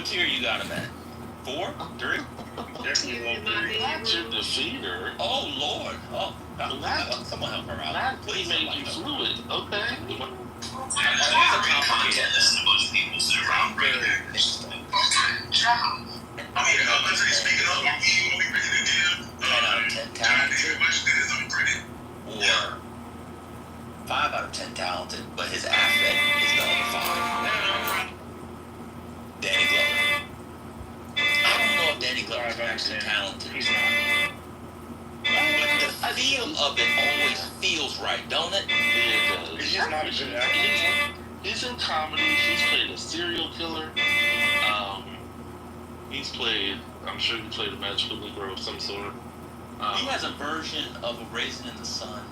What tier you got him at? 4? 3? Definitely won't be. Your defeater. Oh Lord! Oh, someone help her out. That Please, made you fluid. Okay. It's a complicated. Listen to a bunch of people sit around great actors. Speaking of, are we ready to give 10 out of 10 talented, or 5 out of 10 talented, but his affect is the other 5. Danny Glover. I don't know if Danny Glover is actually talented. He's not. But the feel of it always feels right, don't it? Yeah, it does. He's just not a good actor. He's in comedy. He's played a serial killer. He's played. I'm sure he played a magical Negro of some sort. He has a version of A Raisin in the Sun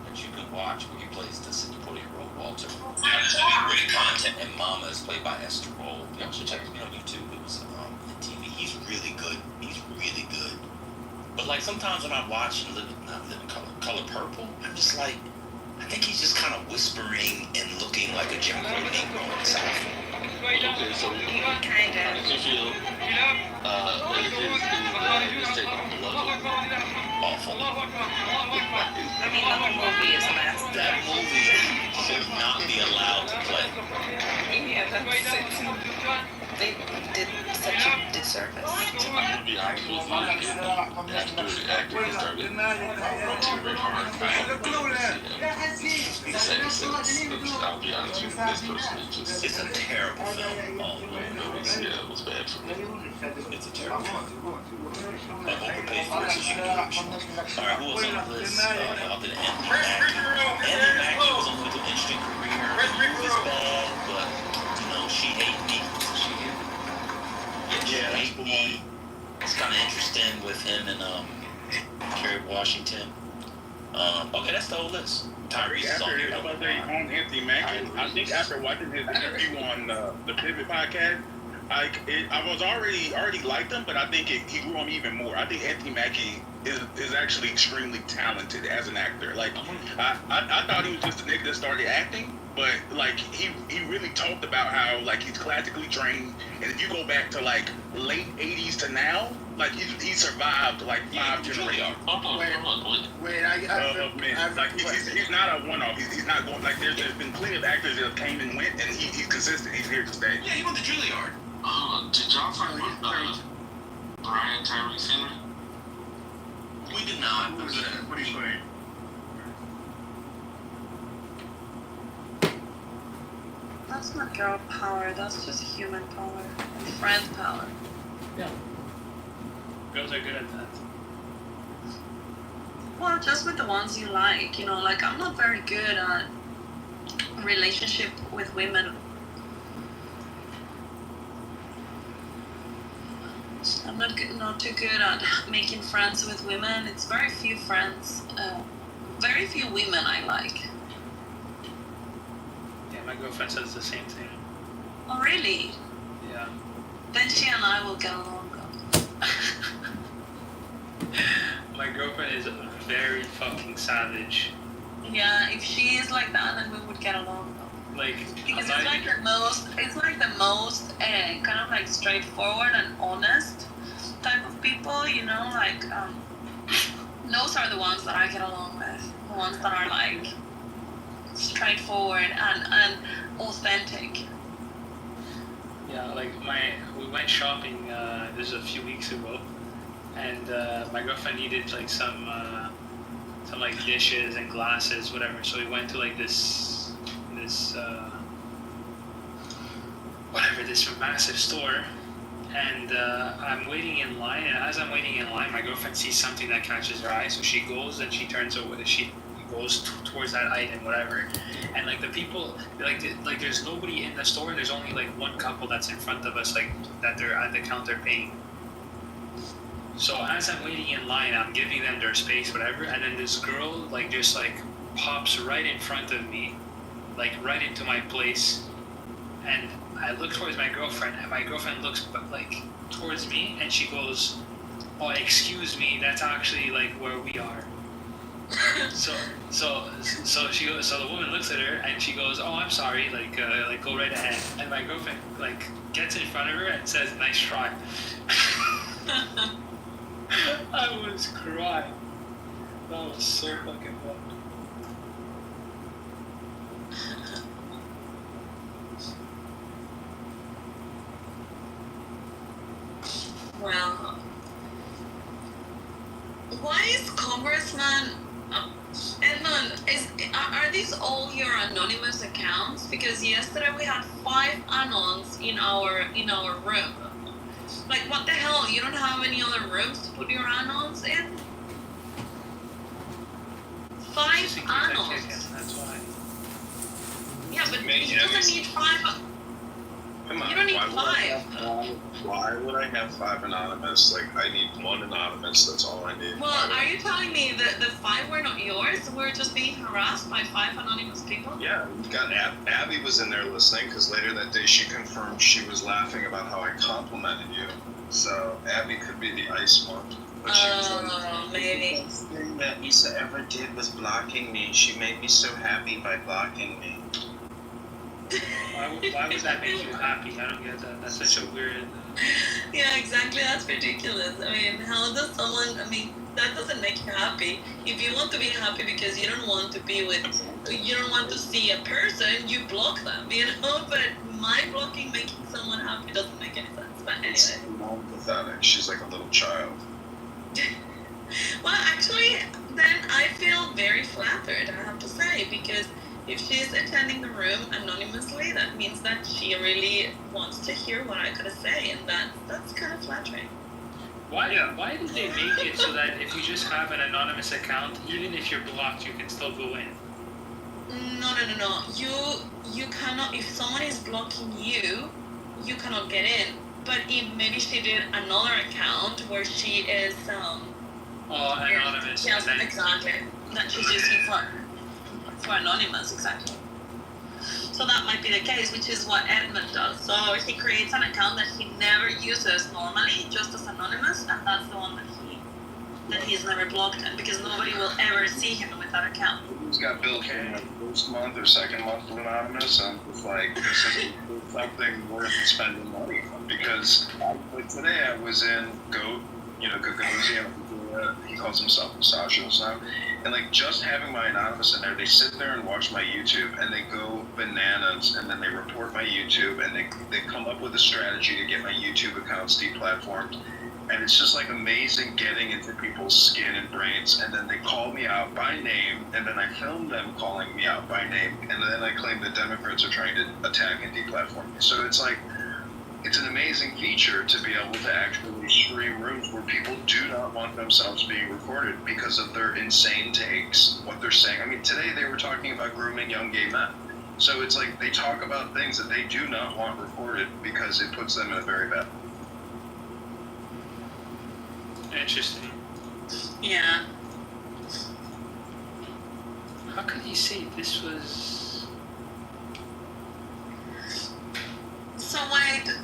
that you can watch where he plays the 64-year-old Walter. Great content, and Mama is played by Esther Roll. Y'all should check me on YouTube. It was on TV. He's really good. He's really good. But like sometimes when I watch Living Color Purple, I'm just like, I think he's just kind of whispering and looking like a Jim Crow Negro in the South. Okay, so how did you feel? His take on the level. Awful. I mean, the movie is a mess. That movie should not be allowed to play. Yeah, that's it. They did such a disservice. I'm gonna be honest with you. After the actor started to very hard, I don't really see him saying sense. I'll be honest with you. This person is just. It's a terrible film. Yeah, it was bad for me. It's a terrible film. Overpaid for its huge. Alright, who was on the list? Y'all did Anthony Mackie. Anthony Mackie was on with an interesting career. He was bad, but, you know, She Hate Me. Yeah, Hate Me. It's kind of interesting with him and Kerry Washington. Okay, that's the whole list. Tyrese is on here. On Anthony Mackie, I think after watching his interview on the Pivot podcast, I was already liked him, but I think he grew on me even more. I think Anthony Mackie is actually extremely talented as an actor. Like I thought he was just a nigga that started acting, but like he really talked about how like he's classically trained, and if you go back to like late '80s to now, like he survived like 5 generations. Wait, Like he's not a one-off. He's not going like there's been plenty of actors that came and went, and he's consistent. He's here to stay. Yeah, he went to Juilliard. Did y'all find Brian Tyrese Henry? We did not. What are you playing? That's not girl power, that's just human power and friend power. Yeah. Girls are good at that. Well, just with the ones you like, you know, like I'm not very good at relationship with women. I'm not too good at making friends with women. It's very few friends, very few women I like. Yeah, my girlfriend says the same thing. Oh, really? Yeah. Then she and I will get along. My girlfriend is very fucking savage. Yeah, if she is like that, then we would get along. Like, Because it's like the most kind of like straightforward and honest type of people, you know, like those are the ones that I get along with, the ones that are like straightforward and authentic. Yeah, like we went shopping this a few weeks ago, and my girlfriend needed like some like dishes and glasses, whatever. So we went to like this massive store, and I'm waiting in line. And as I'm waiting in line, my girlfriend sees something that catches her eye, so she goes and she turns over. She goes towards that item, whatever. And like the people, like there's nobody in the store. There's only like one couple that's in front of us, like that they're at the counter paying. So as I'm waiting in line, I'm giving them their space, whatever. And then this girl like just like pops right in front of me, like right into my place. And I look towards my girlfriend, and my girlfriend looks like towards me, and she goes, "Oh, excuse me, that's actually like where we are." So she goes. So the woman looks at her and she goes, "Oh, I'm sorry. Like go right ahead." And my girlfriend like gets in front of her and says, "Nice try." I was crying. That was so fucking fun. Well, why is Congressman Edmund? Are these all your anonymous accounts? Because yesterday we had 5 anons in our room. Like, what the hell? You don't have any other rooms to put your anons in? 5 anons. That's why. Yeah, but Maybe he doesn't need 5. Come on. You don't need why 5. Why would I have 5 anonymous? Like, I need 1 anonymous. That's all I need. Well, are you telling me that the 5 were not yours? We're just being harassed by 5 anonymous people? Yeah, we got Abby was in there listening because later that day she confirmed she was laughing about how I complimented you. So Abby could be the ice one. But she was like, maybe. the best thing that Issa ever did was blocking me. She made me so happy by blocking me. Why would that make you happy? I don't get that. That's such a weird. Yeah, exactly. That's ridiculous. I mean, how does someone? I mean, that doesn't make you happy. If you want to be happy because you don't want to be with, you don't want to see a person, you block them. You know. But my blocking making someone happy doesn't make any sense. But It's anyway. pathetic. She's like a little child. Well, actually, then I feel very flattered. I have to say, because if she's attending the room anonymously, that means that she really wants to hear what I gotta say, and that's kind of flattering. Why did they make it so that if you just have an anonymous account, even if you're blocked, you can still go in? No. You cannot. If someone is blocking you, you cannot get in. But if maybe she did another account where she is Anonymous. Yes, and then, exactly. That she's using for anonymous, exactly. So that might be the case, which is what Edmund does. So he creates an account that he never uses normally, just as anonymous, and that's the one that he's never blocked in, because nobody will ever see him with that account. Who's got billed for the first month or second month of anonymous? And it's like, this is something worth spending money on. Because like today I was in Gagosian. He calls himself Misogynist now. And like just having my anonymous in there, they sit there and watch my YouTube and they go bananas, and then they report my YouTube and they come up with a strategy to get my YouTube accounts deplatformed. And it's just like amazing getting into people's skin and brains, and then they call me out by name, and then I film them calling me out by name, and then I claim the Democrats are trying to attack and deplatform me. So it's like, it's an amazing feature to be able to actually stream rooms where people do not want themselves being recorded because of their insane takes, what they're saying. I mean, today they were talking about grooming young gay men. So it's like they talk about things that they do not want recorded because it puts them in a very bad. Interesting. Yeah. How could you say this was? So wait,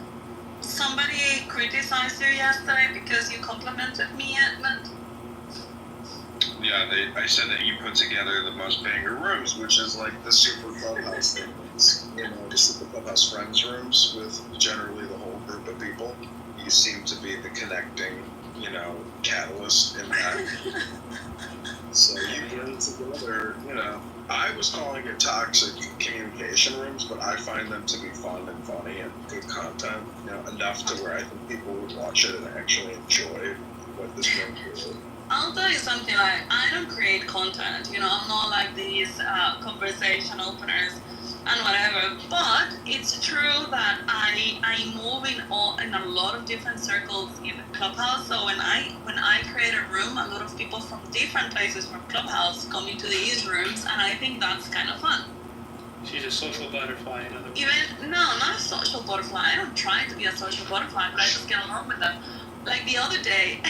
somebody criticized you yesterday because you complimented me, Edmund? Yeah, I said that you put together the most banger rooms, which is like the super clubhouse thing. It's, just the clubhouse friends rooms with generally the whole group of people. You seem to be the connecting, catalyst in that. So you bring together, I was calling it toxic communication rooms, but I find them to be fun and funny and good content, enough to where I think people would watch it and actually enjoy what this room is. I'll tell you something, like, I don't create content, I'm not like these conversation openers and whatever, but it's true that I move in a lot of different circles in Clubhouse. So when I create a room, a lot of people from different places from Clubhouse come into these rooms, and I think that's kind of fun. She's a social butterfly, in other words. No, not a social butterfly. I don't try to be a social butterfly, but I just get along with them. Like the other day,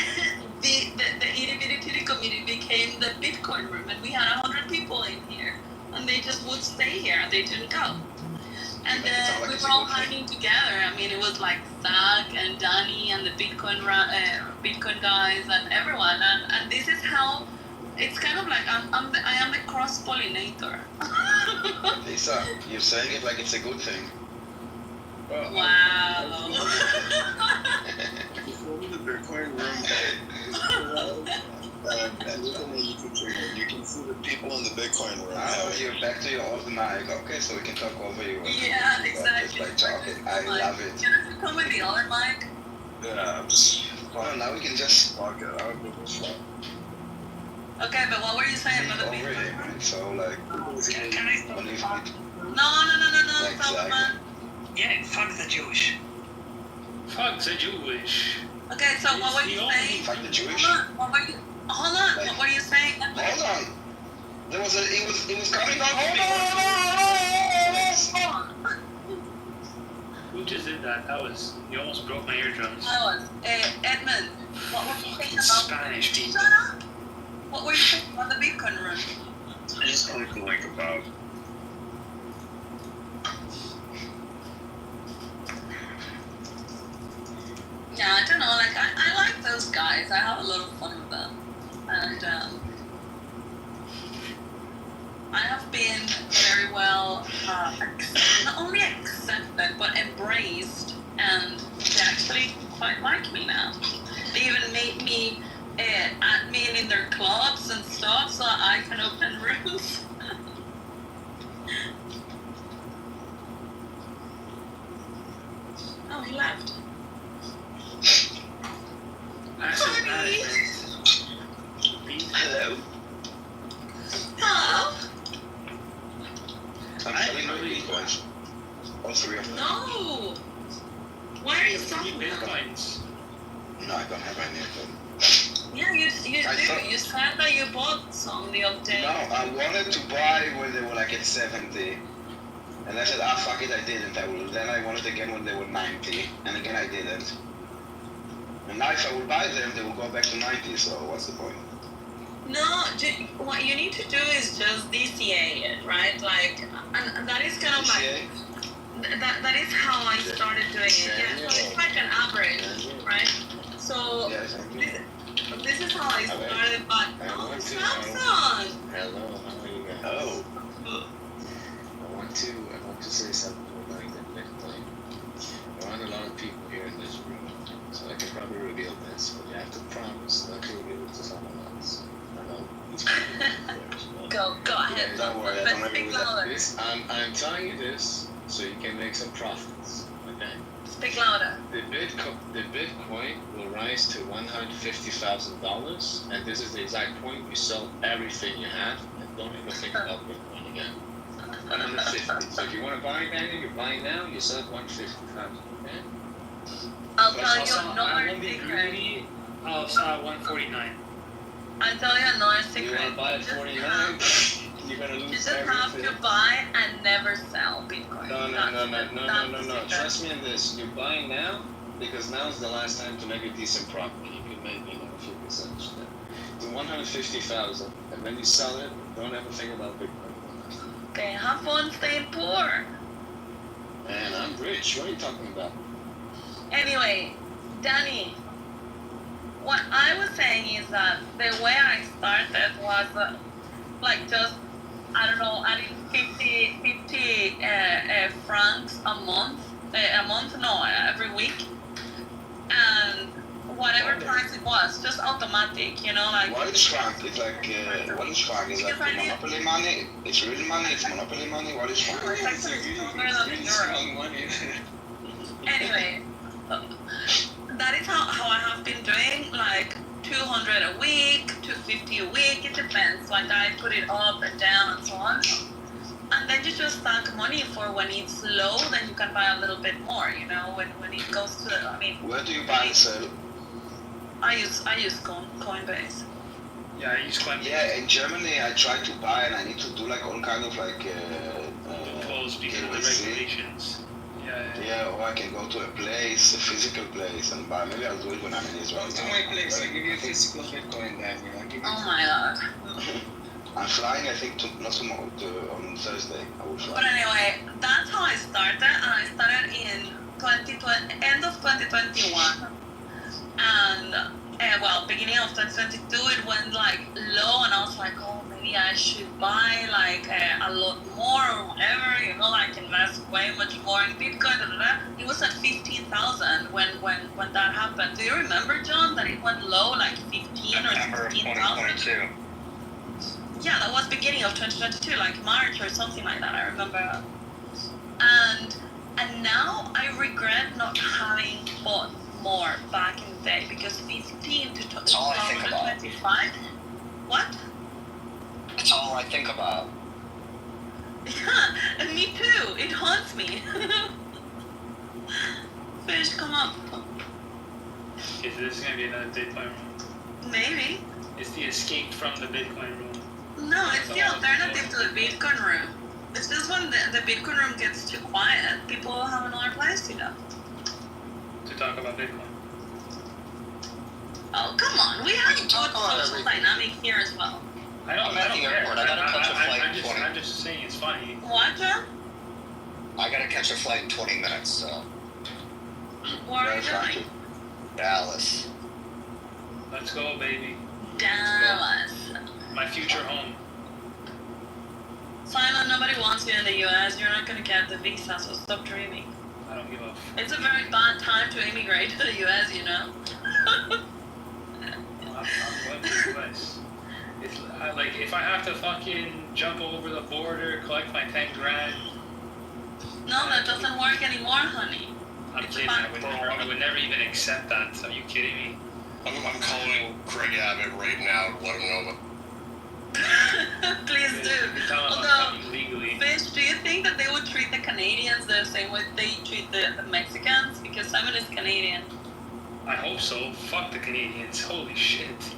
the itty bitty titty community became the Bitcoin room, and we had 100 people in here, and they just would stay here, and they didn't go. And then we were all hanging together. I mean, it was like Zach and Danny and the Bitcoin guys and everyone. And this is how it's kind of like I am the cross pollinator. Lisa, you're saying it like it's a good thing. Well, Wow. before the Bitcoin room, you can see the people in the Bitcoin room. Oh, you're back to your old mic. Okay, so we can talk over you. Yeah, exactly. Just like talking. I love it. Can I come with the other mic? Yeah, I'm just Well, now we can just fuck it. I don't give a fuck. Okay, but what were you saying speak about the over Bitcoin? him. And so, like, Can I stop? only if it, No, Exactly. man. Yeah, fuck the Jewish. Fuck the Jewish. Okay, so what were you saying? fuck the Jewish. Hold on, what were you saying? Hold on. There was it was coming down. Who just did that? You almost broke my eardrums. That was Edmund. What were you saying Fucking about? Spanish people. Shut up. What were you saying about the Bitcoin run? I just click the link above. Yeah, I don't know. Like I like those guys. I have a lot of fun with them, and I have been very well not only accepted but embraced, and they actually quite like me now. They even made me admin in their clubs and stuff, so I can open rooms. Oh, he left. Asset Honey. management. Hello. Hello. I'm selling my bitcoins. All three of them. No. Why are you Three talking about? bitcoins. No, I don't have any of them. Yeah, you I do. thought- You said that you bought some the other day. No, I wanted to buy when they were like at 70. And I said, fuck it, I didn't. Then I wanted again when they were 90. And again, I didn't. And now if I would buy them, they will go back to 90. So what's the point? No, what you need to do is just DCA it, right? Like, and that is kind of like DCA? that is how I started doing it. Yeah, so it's like an average, right? So Yes, I do. this is how I started. But no, Samsung. Hello, how are you guys? Oh. I want to say something regarding the Bitcoin. There aren't a lot of people here in this room, so I can probably reveal this, but you have to promise not to reveal it to someone else. I know these people are there, but Go ahead. Don't worry, I But don't agree speak with that. louder. I'm telling you this so you can make some profits. Okay. Speak louder. The Bitcoin will rise to $150,000, and this is the exact point you sell everything you have and don't even think about Bitcoin again. 150. So if you want to buy Daniel, you're buying now. You sell it 150,000. Okay. I'll But tell you Also, I another won't be secret. greedy. I'll sell 149. I'll tell you another You secret. want to buy at Just 49? You're gonna You lose just have everything. to buy and never sell Bitcoin. No. That's the secret. Trust me on this. You're buying now because now is the last time to make a decent profit. You can make, a few percentage there. To 150,000, and when you sell it, don't ever think about Bitcoin. Okay, have fun staying poor. Man, I'm rich. What are you talking about? Anyway, Danny, what I was saying is that the way I started was like just, I don't know, adding 50 francs a month, every week. And whatever price it was, just automatic, like. What is franc? It's like, what is franc? Is that monopoly money? It's real money? It's monopoly money? What is franc? It's actually stronger than the euro. strong money. Anyway, that is how I have been doing, like 200 a week, 250 a week, it depends. Like I put it up and down and so on. And then you just stack money for when it's low, then you can buy a little bit more, when it goes to, Where do you buy and sell? I use Coinbase. Yeah, I use Coinbase. Yeah, in Germany I try to buy and I need to do like all kind of like Close because of the KYC. regulations. Yeah. Yeah, or I can go to a place, a physical place, and buy. Maybe I'll do it when I'm in Israel. Come to my place. I'll give you a physical Bitcoin, Daniel. I'll give you Oh my god. I'm flying, I think, not tomorrow, on Thursday. I will But fly. anyway, that's how I started, and I started in end of 2021. And beginning of 2022, it went like low, and I was like, oh, maybe I should buy like a lot more or whatever, you know, like invest way much more in Bitcoin. It was at 15,000 when that happened. Do you remember, John, that it went low, like 15 or September of 16,000? 2022. Yeah, that was beginning of 2022, like March or something like that. I remember. And now I regret not having bought more back in the day, because 15 to That's all I think about. 2025. What? That's all I think about. Yeah, and me too. It haunts me. Fish, come up. Okay, so this is gonna be another Bitcoin room. Maybe. It's the escape from the Bitcoin room. No, it's the alternative to the Bitcoin room. It's just when the Bitcoin room gets too quiet, people have another place to go. To talk about Bitcoin. Oh, come on. We have can good talk about social everything. dynamic here as well. I don't I'm at the care. airport. I gotta catch a flight in 20. I'm just saying it's funny. What, John? I gotta catch a flight in 20 minutes, so. What are you doing? Dallas. Let's go, baby. Dallas. My future home. Simon, nobody wants you in the US. You're not going to get the visa, so stop dreaming. I don't give a f. It's a very bad time to immigrate to the US, you know. I'm going to the US. It's like if I have to fucking jump over the border, collect my 10 grand. No, that doesn't work anymore, honey. I'm It's kidding. fine. I would never even accept that. Are you kidding me? I'm calling Craig Abbott right now to let him know that. Please do. Tell them I'm Although, coming legally. Fish, do you think that they would treat the Canadians the same way they treat the Mexicans? Because Simon is Canadian. I hope so. Fuck the Canadians. Holy shit.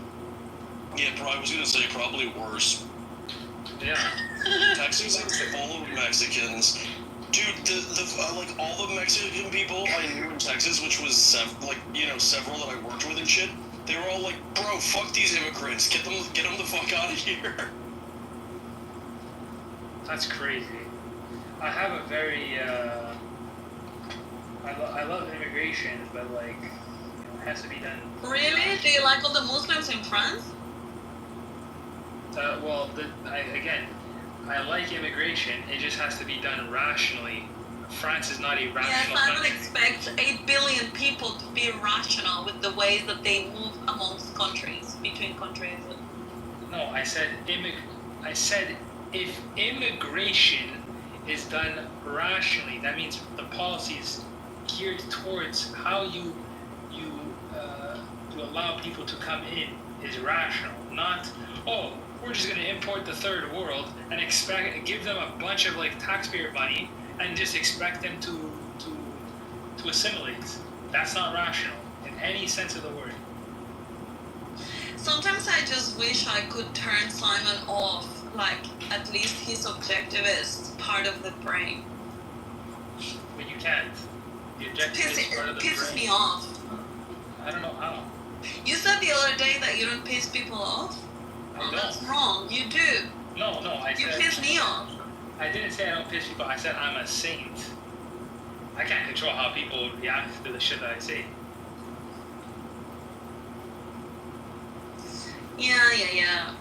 Yeah, I was gonna say probably worse. Yeah. Texans are full of Mexicans. Dude, like all the Mexican people I knew in Texas, which was several that I worked with and shit, they were all like, "Bro, fuck these immigrants. Get them the fuck out of here." That's crazy. I have a very, I love immigration, but like, it has to be done. Really? Do you like all the Muslims in France? I like immigration. It just has to be done rationally. France is not a Yes, rational I would country. expect 8 billion people to be rational with the ways that they move amongst countries, between countries. No, I said if immigration is done rationally, that means the policy is geared towards how you allow people to come in is rational, not we're just going to import the third world and give them a bunch of like taxpayer money and just expect them to assimilate. That's not rational in any sense of the word. Sometimes I just wish I could turn Simon off, like at least his objectivist part of the brain. But you can't. The objective is part of the Pisses brain. me off. I don't know how. You said the other day that you don't piss people off. I That's don't. wrong. You do. No, I You said. piss me off. I didn't say I don't piss people. I said I'm a saint. I can't control how people react to the shit that I say. Yeah.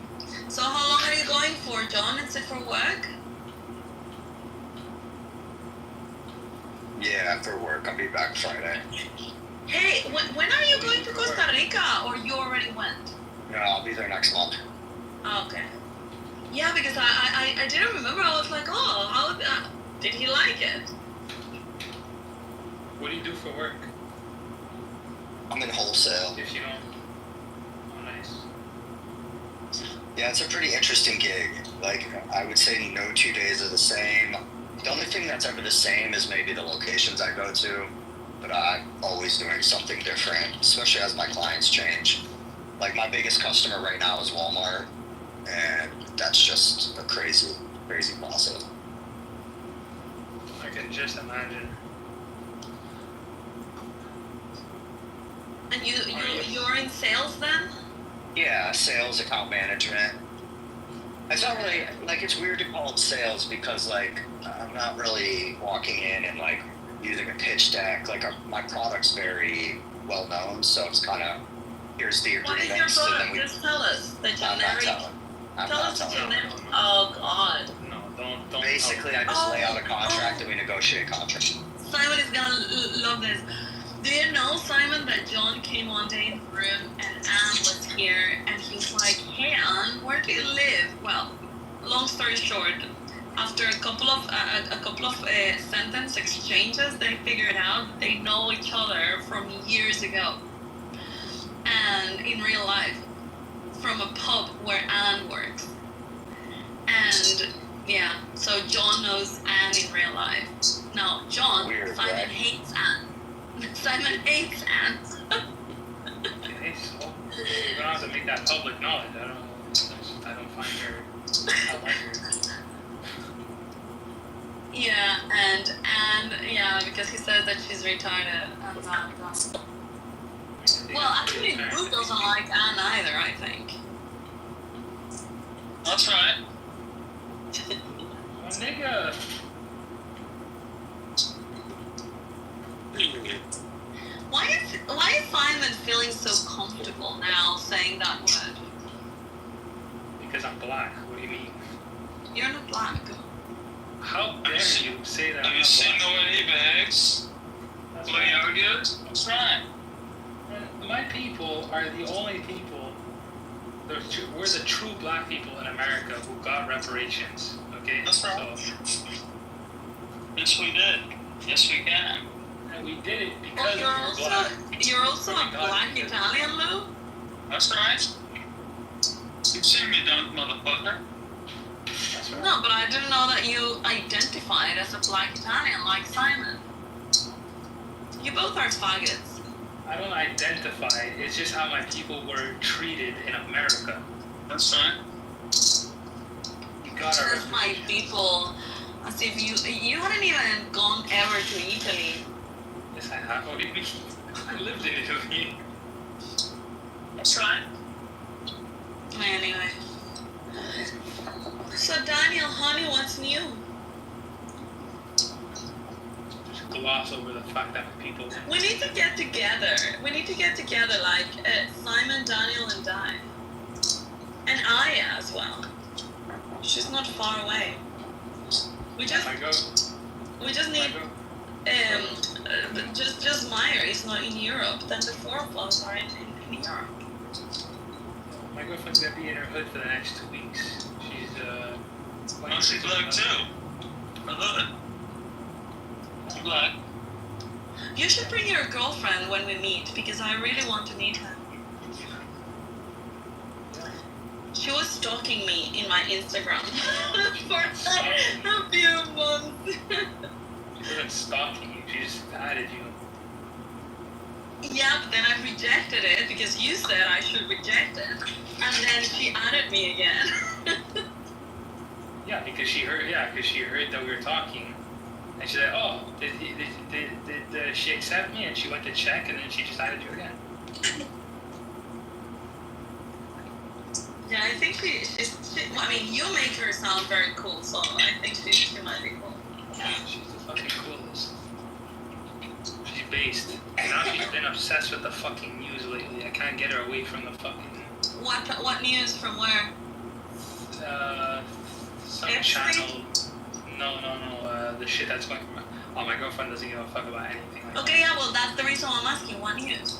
So how long are you going for, John? Is it for work? Yeah, for work. I'll be back Friday. Hey, when are you going to Costa Rica, or you already went? No, I'll be there next month. Okay. Yeah, because I didn't remember. I was like, oh, how did he like it? What do you do for work? I'm in wholesale. If you don't. Oh, nice. Yeah, it's a pretty interesting gig. Like, I would say no 2 days are the same. The only thing that's ever the same is maybe the locations I go to. But I'm always doing something different, especially as my clients change. Like, my biggest customer right now is Walmart, and that's just a crazy process. I can just imagine. And you're in sales then? Yeah, sales, account management. It's not really, like, it's weird to call it sales because, like, I'm not really walking in and, like, using a pitch deck. Like, my product's very well known, so it's kind of here's the What is your agreement. So then product? we. Just tell us the I'm not generic. telling. I'm Tell not us the telling. generic. Oh God. No, don't. Basically, I just lay out a contract and we negotiate a contract. Simon is gonna love this. Do you know, Simon, that John came one day in the room and Anne was here and he was like, "Hey Anne, where do you live?" Well, long story short, after a couple of sentence exchanges, they figured out that they know each other from years ago, and in real life, from a pub where Anne works. And yeah, so John knows Anne in real life. Now, John, Weird, Simon right? hates Anne. Simon hates Anne. Okay, so we're gonna have to make that public knowledge. I don't find her. I like her. Yeah, and Anne, yeah, because he says that she's retarded. And well, actually, Drew doesn't like Anne either, I think. That's right. Well, nigga. Why is Simon feeling so comfortable now saying that word? Because I'm black. What do you mean? You're not black. How dare you say that? Have I'm you not seen black? the way he begs? That's The way he right. argues? That's right. And my people are the only people. We're the true black people in America who got reparations. Okay. That's right. So, Yes, we did. Yes, we can. and we did it Oh, because we were black. you're also Oh a my God, black yeah. Italian, Lou? That's right. You've seen me, don't motherfucker. That's right. No, but I didn't know that you identified as a black Italian like Simon. You both are faggots. I don't identify. It's just how my people were treated in America. That's right. You got our As my people, as if you hadn't even gone ever to Italy. Yes, I have. What do you mean? I lived in Italy. That's right. Anyway. So Daniel, honey, what's new? Just gloss over the fact that my people. We need to get together. We need to get together, like Simon, Daniel, and Di, and Aya as well. She's not far away. We just I go. need just Meyer is not in Europe. Then the four of us are in Europe. My girlfriend's gonna be in her hood for the next 2 weeks. She's Oh, she's black too. I love it. She's black. You should bring your girlfriend when we meet because I really want to meet her. She was stalking me in my Instagram for a few months. She wasn't stalking you. She just added you. Yeah, but then I rejected it because you said I should reject it, and then she added me again. Yeah, because she heard. Yeah, because she heard that we were talking, and she said, "Oh, did she accept me?" And she went to check, and then she just added you again. Yeah, I think she I mean, you make her sound very cool, so I think she might be cool. She's the fucking coolest. She's based. Now she's been obsessed with the fucking news lately. I can't get her away from the fucking. What news from where? Some Epstein? channel. No. The shit that's going. Oh, my girlfriend doesn't give a fuck about anything. Like Okay, yeah, well, that's the reason why I'm asking. What news?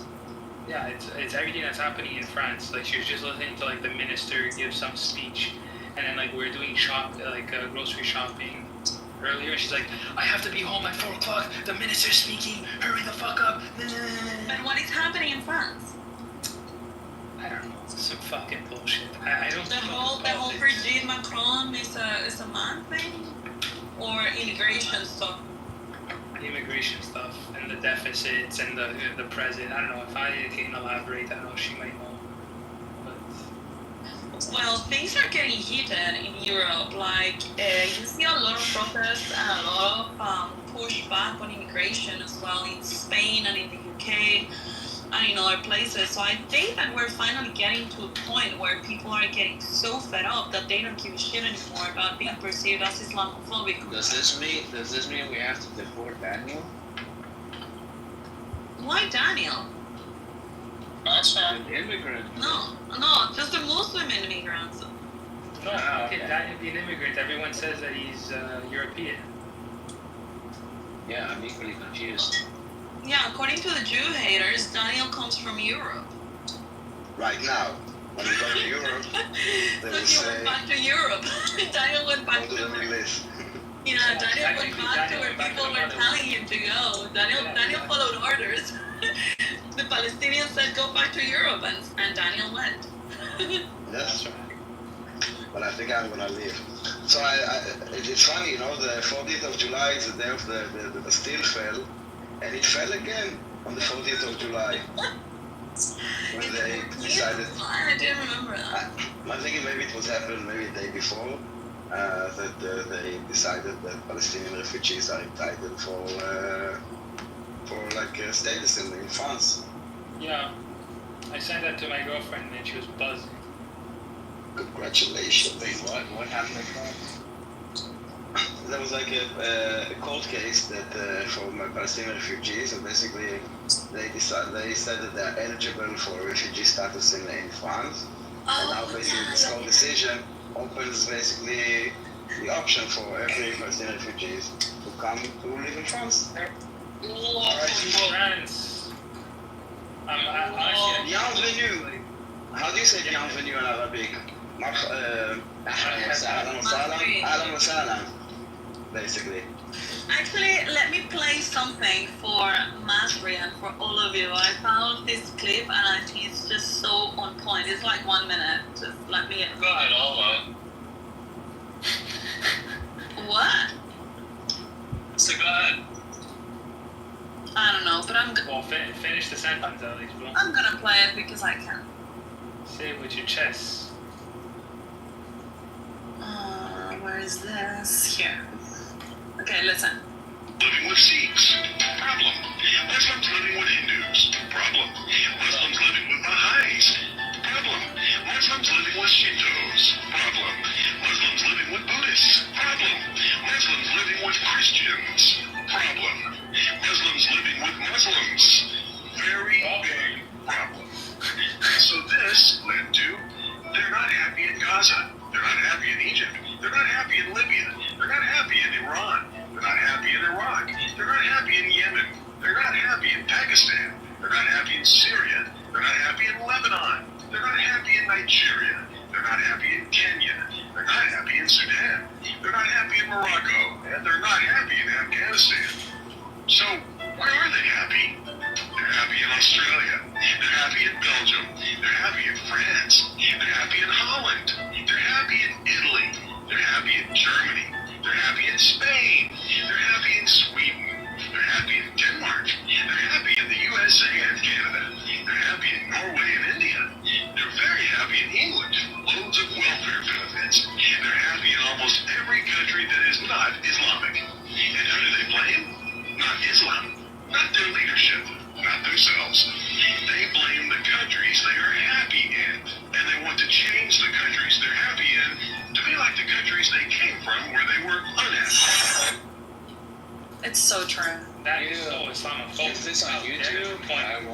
Yeah, it's everything that's happening in France. Like, she was just listening to, like, the minister give some speech, and then, like, we were doing grocery shopping earlier, and she's like, I have to be home at 4 o'clock, the minister's speaking, hurry the fuck up. But what is happening in France? I don't know, some fucking bullshit. I don't The know whole Brigitte Macron is a man thing? Or immigration stuff? immigration stuff, and the deficits, and the president. I don't know, if I can elaborate, I don't know, she might know. But Well, things are getting heated in Europe. Like, you see a lot of protests and a lot of pushback on immigration as well in Spain and in the UK and in other places. So I think that we're finally getting to a point where people are getting so fed up that they don't give a shit anymore about being perceived as Islamophobic. Does this mean we have to deport Daniel? Why Daniel? That's An immigrant. No, just the Muslim immigrants. No, how can Daniel be an immigrant? Everyone says that he's European. Yeah, I'm equally confused. Yeah, according to the Jew haters, Daniel comes from Europe. Right now, when we go to Europe, they So will he say, went back to Europe. Daniel went go back to to the Middle East. Yeah, Daniel went Technically, back to Daniel where went back people to the were mother. telling him to go. Daniel followed orders. The Palestinians said go back to Europe, and Daniel went. Yes. But I think I'm gonna leave. So it's funny, you know, the 40th of July is the day of the Bastille fell, and it fell again on the 40th of July. When they decided, I didn't remember that. I'm thinking maybe it was happened maybe the day before, that they decided that Palestinian refugees are entitled for like status in France. Yeah. I sent that to my girlfriend and she was buzzing. Congratulations. Wait, what? What happened in France? There was like a court case that for Palestinian refugees, and basically they said that they are eligible for refugee status in France, and now basically this court decision opens basically the option for every Palestinian refugees to come to live in France. France. Honestly, Bienvenue. How do you say bienvenue in Arabic? Ahlan wa sahlan, basically. Actually, let me play something for Masri and for all of you. I found this clip and I think it's just so on point. It's like 1 minute. Just let me get. Go ahead, What? So go ahead. I don't know, but well, finish the sentence at least, bro. I'm gonna play it because I can. Say it with your chest. Where is this? Here. Okay, listen. Living with Sikhs, problem. Muslims living with Hindus, problem. Muslims living with Baha'is, problem. Muslims living with Shintos, problem. Muslims living with Buddhists, problem. Muslims living with Christians, problem. Muslims living with Muslims, very big problem. So this led to, they're not happy in Gaza, they're not happy in Egypt, they're not happy in Libya, they're not happy in Iran, they're not happy in Iraq, they're not happy in Yemen, they're not happy in Pakistan, they're not happy in Syria, they're not happy in Lebanon, they're not happy in Nigeria, they're not happy in Kenya, they're not happy in Sudan, they're not happy in Morocco, and they're not happy in Afghanistan. So, where are they happy? They're happy in Australia, they're happy in Belgium, they're happy in France, they're happy in Holland, they're happy in Italy, they're happy in Germany, they're happy in Spain, they're happy in Sweden, they're happy in Denmark, they're happy in the USA and Canada, they're happy in Norway and India, they're very happy in England, loads of welfare benefits, they're happy in almost every country that is not Islamic. And who do they blame? Not Islam, not their leadership, not themselves. They blame the countries they are happy in, and they want to change the countries they're happy in to be like the countries they came from where they were unhappy. It's so true. That is so Islamophobic. Is this on YouTube? I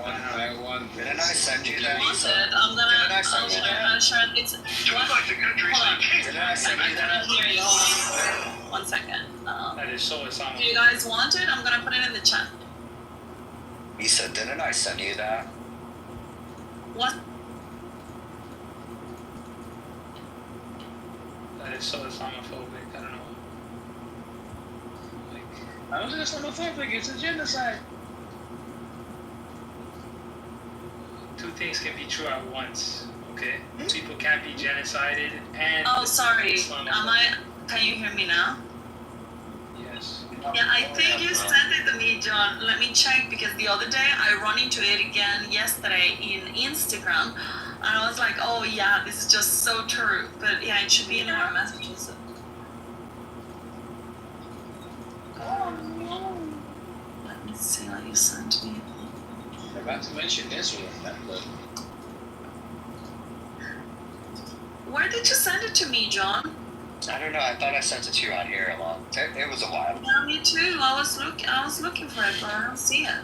want Didn't I send you that? Want it? I'm gonna share it. It's To be like the countries hold on. they came Didn't from. I send I you cannot that? hear you. 1 second. That is so Do you Islamophobic. guys want it? I'm gonna put it in the chat. He said, didn't I send you that? What? That is so Islamophobic. I don't know. Like, I don't think it's homophobic, it's a genocide. two things can be true at once. Okay, people can't be genocided and. Oh, sorry. Islamophobic. Can you hear me now? Yes. Yeah, I think you sent it to me, John. Let me check because the other day I run into it again yesterday in Instagram, and I was like, oh yeah, this is just so true. But yeah, it should be in our messages. Let me see what you sent me. I'm about to mention Israel, but Where did you send it to me, John? I don't know. I thought I sent it to you on here a lot. It was a while. Yeah, me too. I was looking for it, but I don't see it.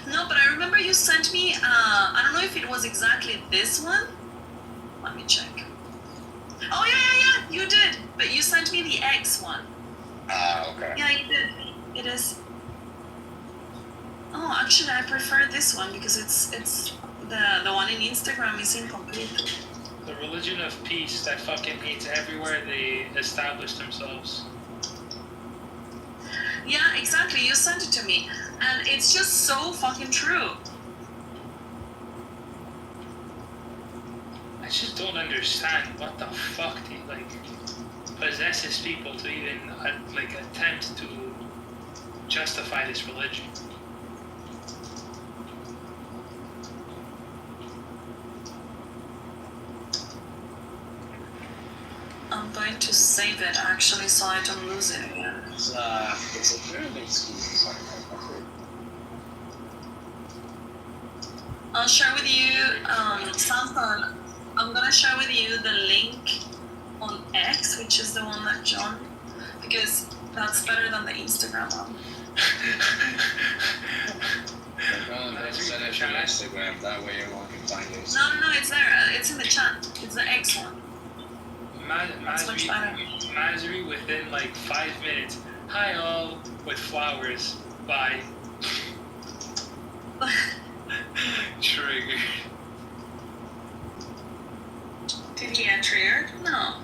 No, but I remember you sent me. I don't know if it was exactly this one. Let me check. Oh yeah. You did, but you sent me the X one. Okay. Yeah, you did. It is. Oh, actually, I prefer this one because it's the one in Instagram is incomplete. The religion of peace that fucking hates everywhere they establish themselves. Yeah, exactly. You sent it to me, and it's just so fucking true. I just don't understand what the fuck possesses people to even attempt to justify this religion. I'm going to save it actually so I don't lose it again. It's a pyramid scheme. I'll share with you, Samson, I'm gonna share with you the link on X, which is the one that John, because that's better than the Instagram one. Send it to Instagram. That way everyone can find it. No, it's there. It's in the chat. It's the X one. That's much better. Masri within like 5 minutes. Hi all, with flowers. Bye. Triggered. Did he get triggered? No.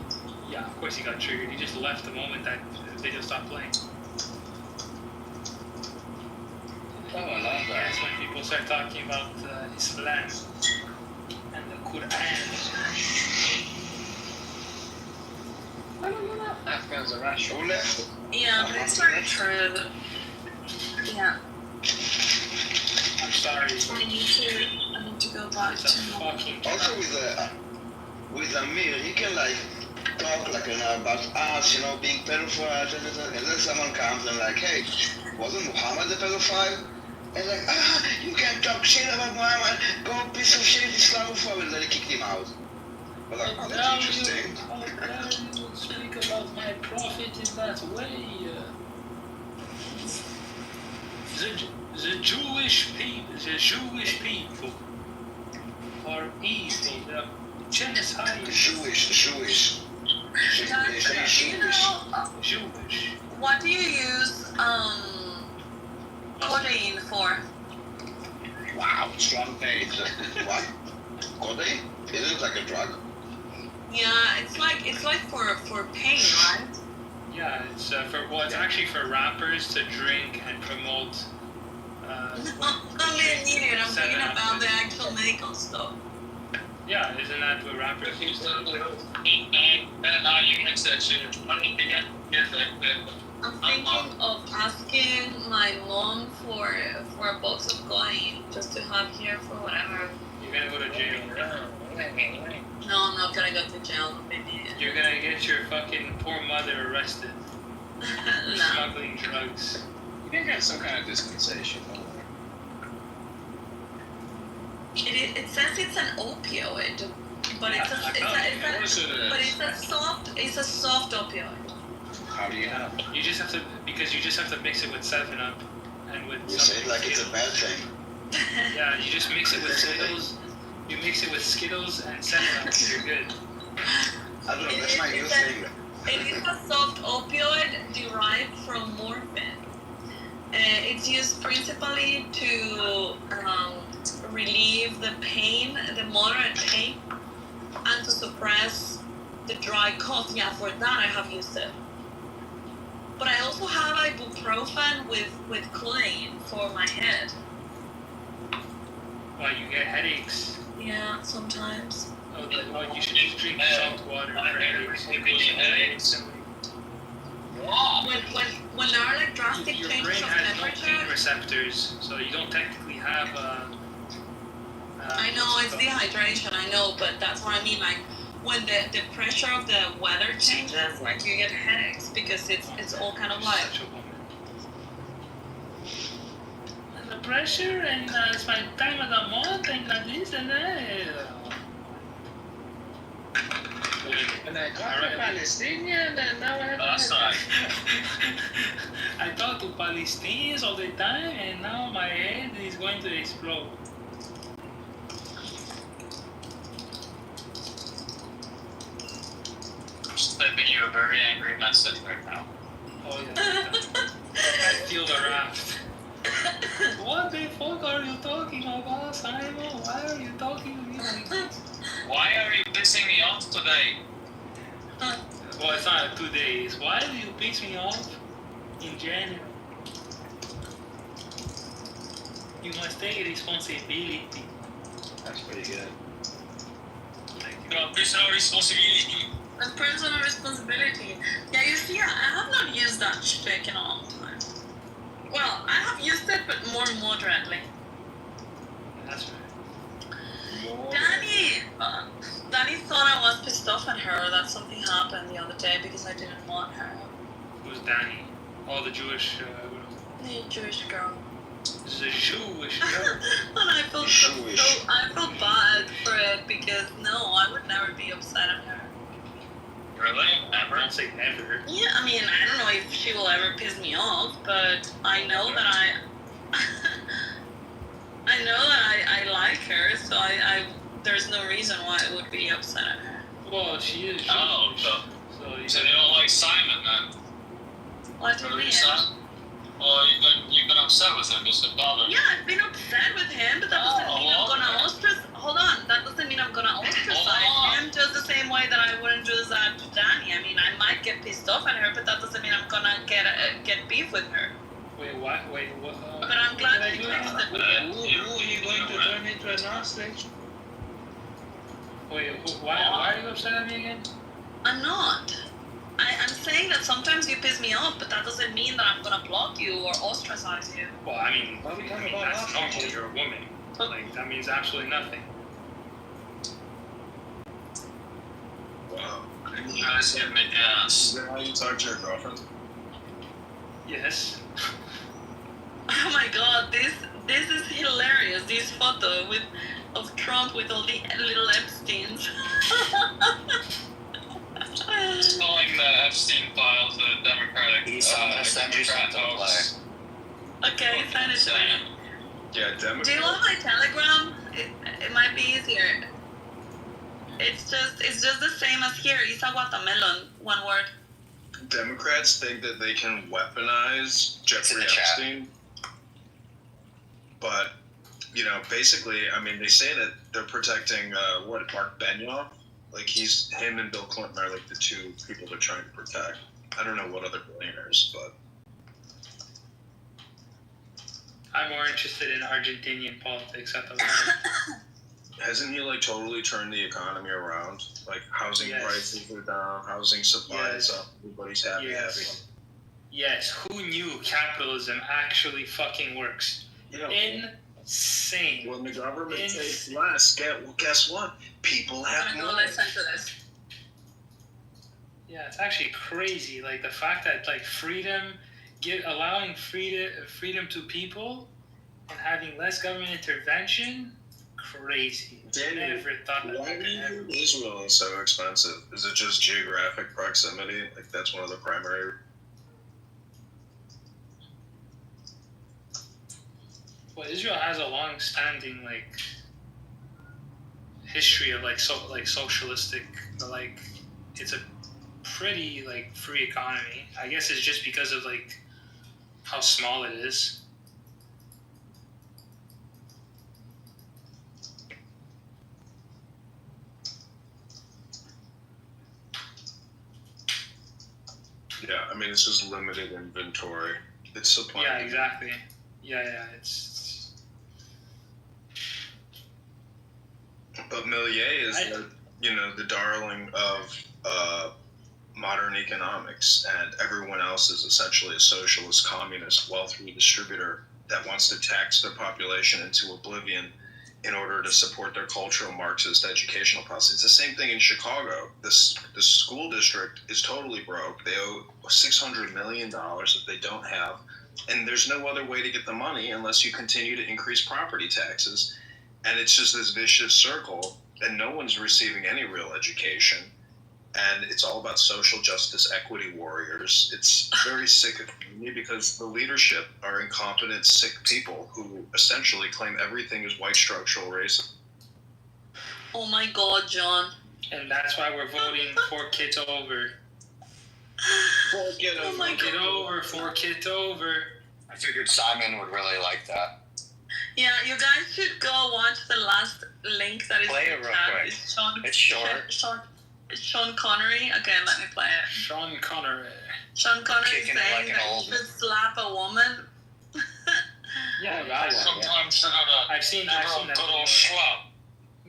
Yeah, of course he got triggered. He just left the moment that the video stopped playing. Oh, I love that. That's when people start talking about Islam and the Quran. Afghans are rational. Who left? Yeah, but it's very true. Yeah. I'm sorry. I need to go back It's a to fucking Also with Amir, he can like talk like about us, being pedophiles, and then someone comes and like, hey, wasn't Muhammad the pedophile? And like, you can't talk shit about Muhammad, go piece of shit, Islamophobe, and then he kicked him out. But like, oh, that's interesting. How dare you speak about my prophet in that way? The Jewish people are evil. They're genocide. Jewish. Jewish. What do you use codeine for? Wow, strong page. What? Codeine? Isn't it like a drug? Yeah, it's like for pain, right? Yeah, it's it's actually for rappers to drink and promote. Only needed. I'm talking about the actual medical stuff. Yeah, isn't that what rappers use to? I'm thinking of asking my mom for a box of coin just to have here for whatever. You're gonna go to jail. No, I'm not gonna go to jail, maybe. You're gonna get your fucking poor mother arrested. For No. smuggling drugs. You can get some kind of dispensation. Don't worry. It says it's an opioid, but it's a soft opioid. How do you know? You just have to mix it with 7-Up and with You some say it like it's a Skittles. bad thing. Yeah, you just mix it with Skittles. You mix it with Skittles and 7-Up. You're good. I don't know, that's my new thing. It is a soft opioid derived from morphine. It's used principally to relieve the pain, the moderate pain, and to suppress the dry cough. Yeah, for that I have used it. But I also have ibuprofen with codeine for my head. Well, you get headaches. Yeah, sometimes. Oh, you should just drink salt water for headaches. It goes away instantly. When there are like drastic Your changes brain of has no pain temperature. receptors, so you don't technically have I know it's dehydration, I know, but that's what I mean. Like when the pressure of the weather changes, like you get headaches because it's all kind of like. Such a woman. And the pressure, and it's my time of the month, and this and that. And I got a Palestinian, and now I have. I thought to about these things all the time, and now my head is going to explode. I'm sending you a very angry message right now. Oh yeah, I feel the wrath. What the fuck are you talking about, Simon? Why are you talking to me like this? Why are you pissing me off today? Well, it's not 2 days. Why do you piss me off in general? You must take responsibility. That's pretty good. Personal responsibility. A personal responsibility. Yeah, you see, I have not used that shtick in a long time. Well, I have used it, but more moderately. That's right. Danny thought I was pissed off at her that something happened the other day because I didn't want her. Who's Danny? Oh, the Jewish. The Jewish girl. The Jewish girl. And I felt bad for it because no, I would never be upset at her. Really? Never? Don't say never. Yeah, I mean, I don't know if she will ever piss me off, but I know that I like her, so there's no reason why I would be upset at her. Well, she is Jewish. Oh, so you don't like Simon then? What do you mean? Well, you've been upset with him, just bothered. Yeah, I've been upset with him, but that doesn't mean I'm gonna ostracize. Hold on, that doesn't mean I'm gonna ostracize him just the same way that I wouldn't do that to Danny. I mean, I might get pissed off at her, but that doesn't mean I'm gonna get beef with her. Wait, what? Wait, what? But I'm glad she fixed it. Who are you going to turn into an ostrich? Wait, why are you upset at me again? I'm not. I'm saying that sometimes you piss me off, but that doesn't mean that I'm gonna block you or ostracize you. Well, I mean about that's normal. You're a woman. Like, that means absolutely nothing. Wow. You guys hit me ass. Is that how you talk to your girlfriend? Yes. Oh my god, this is hilarious. This photo of Trump with all the little Epsteins. Calling the Epstein files the Democratic Democrat hoax. Okay, send it to me. Yeah, Democrats. Do you want my Telegram? It might be easier. It's just the same as here. Isa watermelon, one word. Democrats think that they can weaponize Jeffrey Epstein, but basically, I mean, they say that they're protecting Mark Benioff. Like him and Bill Clinton are like the two people they're trying to protect. I don't know what other billionaires, but I'm more interested in Argentinian politics at the moment. hasn't he like totally turned the economy around? Like housing prices are down, housing supply is up, everybody's happy. Yes, who knew capitalism actually fucking works? Insane. When the government takes less, guess what? People have more. Listen to this. Yeah, it's actually crazy. Like the fact that like allowing freedom to people and having less government intervention, crazy. Daniel, Never thought that. Why do you think Israel is so expensive? Is it just geographic proximity? Like that's one of the primary. Well, Israel has a long-standing like history of like socialistic, like it's a pretty like free economy. I guess it's just because of like how small it is. Yeah, I mean it's just limited inventory. It's supply. Yeah, exactly. Yeah, it's. But Millier is the darling of modern economics, and everyone else is essentially a socialist, communist, wealth redistributor that wants to tax their population into oblivion in order to support their cultural Marxist educational policy. It's the same thing in Chicago. The school district is totally broke. They owe $600 million that they don't have, and there's no other way to get the money unless you continue to increase property taxes. And it's just this vicious circle, and no one's receiving any real education. and it's all about social justice equity warriors. It's very sick of me because the leadership are incompetent, sick people who essentially claim everything is white structural racism. Oh my God, John. And that's why we're voting for Kitover. Oh my God. Kitover, for Kitover. I figured Simon would really like that. Yeah, you guys should go watch the last link that is Play in it the real chat. quick. It's short. It's Sean Connery. Okay, let me play it. Sean Connery. Sean Connery Kicking it saying like an that old you should slap a woman. Yeah, that one. Sometimes you gotta I've seen give her that. a good old slap.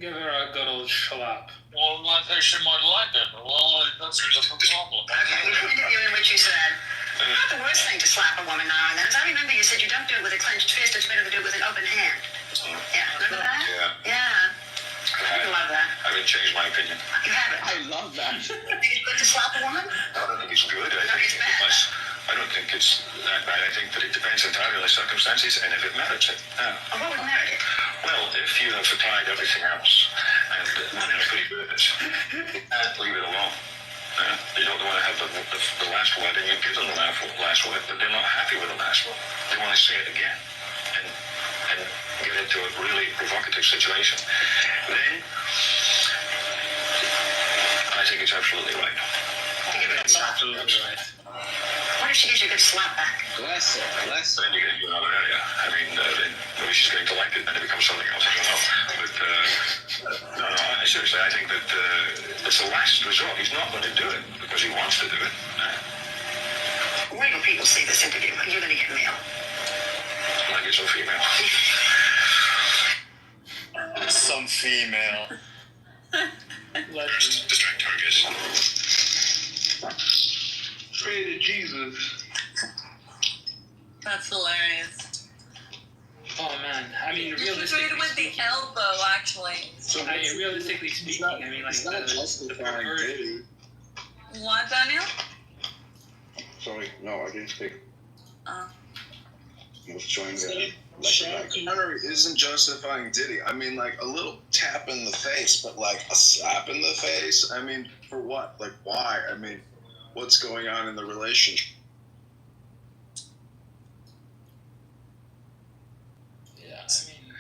Give her a good old slap. Well, I think she might like it. Well, that's a different problem. Okay, we had an interview in which you said, not the worst thing to slap a woman now and then. As I remember, you said you don't do it with a clenched fist, it's better to do it with an open hand. Yeah, remember that? Yeah. I love that. I haven't changed my opinion. You have it. I love that. You think it's good to slap a woman? I don't think it's good. No, it's bad. I don't think it's that bad. I think that it depends entirely on the circumstances and if it merits it. Oh, what would merit it? Well, if you have tried everything else and women are pretty good at this, you can't leave it alone. You don't want to have the last word, and you give them the last word, but they're not happy with the last one. They want to say it again and get into a really provocative situation. Then I think it's absolutely right. That's absolutely right. What if she gives you a good slap back? Bless her. Bless her. Then you get into another area. I mean, then maybe she's going to like it, and it becomes something else. I don't know. But no, seriously, I think that it's the last resort. He's not going to do it because he wants to do it. Where do people see this interview? You're going to get mail. Like it's a female. Some female. Legend. Distract targets. Pray to Jesus. That's hilarious. Oh man, I mean, You should do realistically it with the speaking, elbow, actually. So I mean, realistically speaking, I mean, like it's not the justifying perversion. Diddy. What, Daniel? Sorry, no, I didn't speak. Oh. I was trying to. Sean Connery isn't justifying Diddy. I mean, like a little tap in the face, but like a slap in the face. I mean, for what? Like, why? I mean, what's going on in the relationship? Yeah, I mean,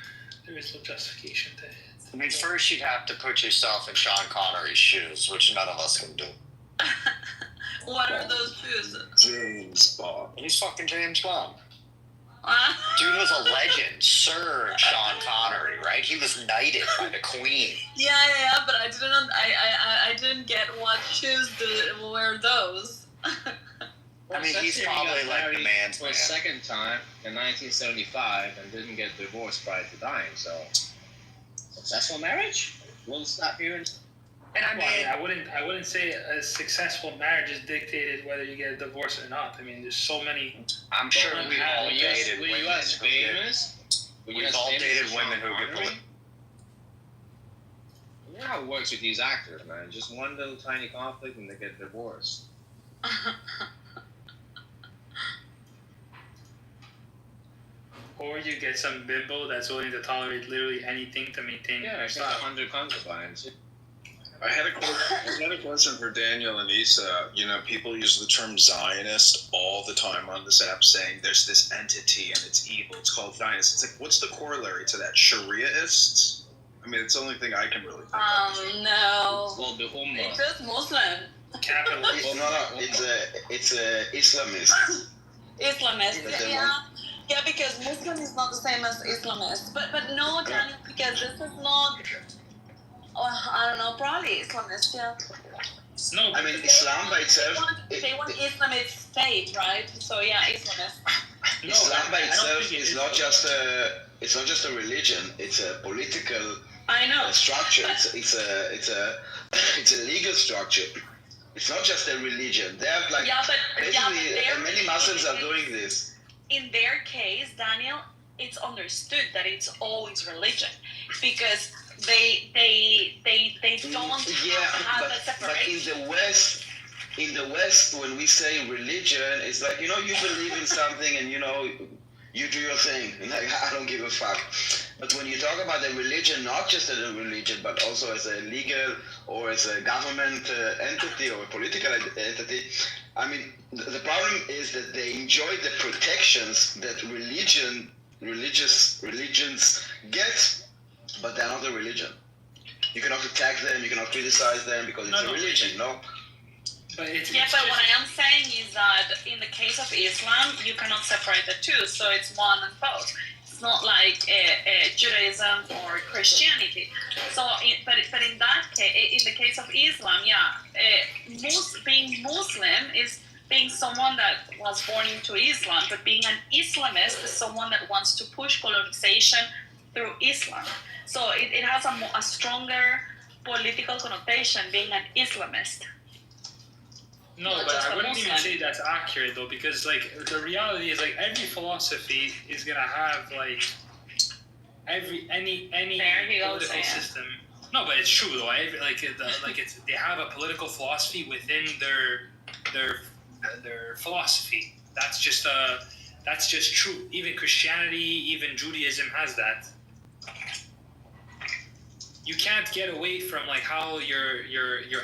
there is no justification to it. I mean, first you'd have to put yourself in Sean Connery's shoes, which none of us can do. What are those shoes? James Bond. He's fucking James Bond. Uh, Dude was a legend, Sir Sean Connery, right? He was knighted by the Queen. yeah, but I didn't get what shoes were those. I mean, he's probably like the man's for man. a second time in 1975 and didn't get divorced prior to dying. So, successful marriage? We'll stop here and. And I Well, mean, I wouldn't say a successful marriage is dictated whether you get a divorce or not. I mean, there's so many. I'm sure we've all dated Were women you as who get. famous? Were you We've as all famous dated as women Sean who get. Connery? You know how it works with these actors, man. Just one little tiny conflict and they get divorced. Or you get some bimbo that's willing to tolerate literally anything to maintain Yeah, your it's got style. 100 concubines. I had a question for Daniel and Issa. You know, people use the term Zionist all the time on this app, saying there's this entity and it's evil. It's called Zionist. It's like, what's the corollary to that? Shariaists? I mean, it's the only thing I can really think of. No. Well, the Ummah. It's just Muslim. Capitalist. Well, no, it's a Islamist. Islamist. Yeah, because Muslim is not the same as Islamist. But no, Daniel, because this is not. I don't know, probably Islamist. Yeah. No, I mean, Islam by itself. They want Islamist state, right? So yeah, Islamist. Islam by I don't itself think it is not just a. It's not just a religion. It's a political I know. structure. It's a legal structure. It's not just a religion. They have like basically many Muslims are doing this. In their case, Daniel, it's understood that it's always religion because they don't have a separation. But in the West, when we say religion, it's like, you know, you believe in something and, you know, you do your thing. Like, I don't give a fuck. But when you talk about a religion, not just as a religion, but also as a legal or as a government entity or a political entity, I mean, the problem is that they enjoy the protections that religions get, but they're not a religion. You cannot attack them, you cannot criticize them because it's a religion, no? But it's but what I am saying is that in the case of Islam, you cannot separate the two, so it's one and both. It's not like Judaism or Christianity. So, but in that case, in the case of Islam, being Muslim is being someone that was born into Islam, but being an Islamist is someone that wants to push colonization through Islam. So it has a stronger political connotation, being an Islamist. No, but I wouldn't even say that's accurate though, because like the reality is like every philosophy is gonna have like any political system. No, but it's true though. They have a political philosophy within their philosophy. That's just true. Even Christianity, even Judaism has that. You can't get away from like how your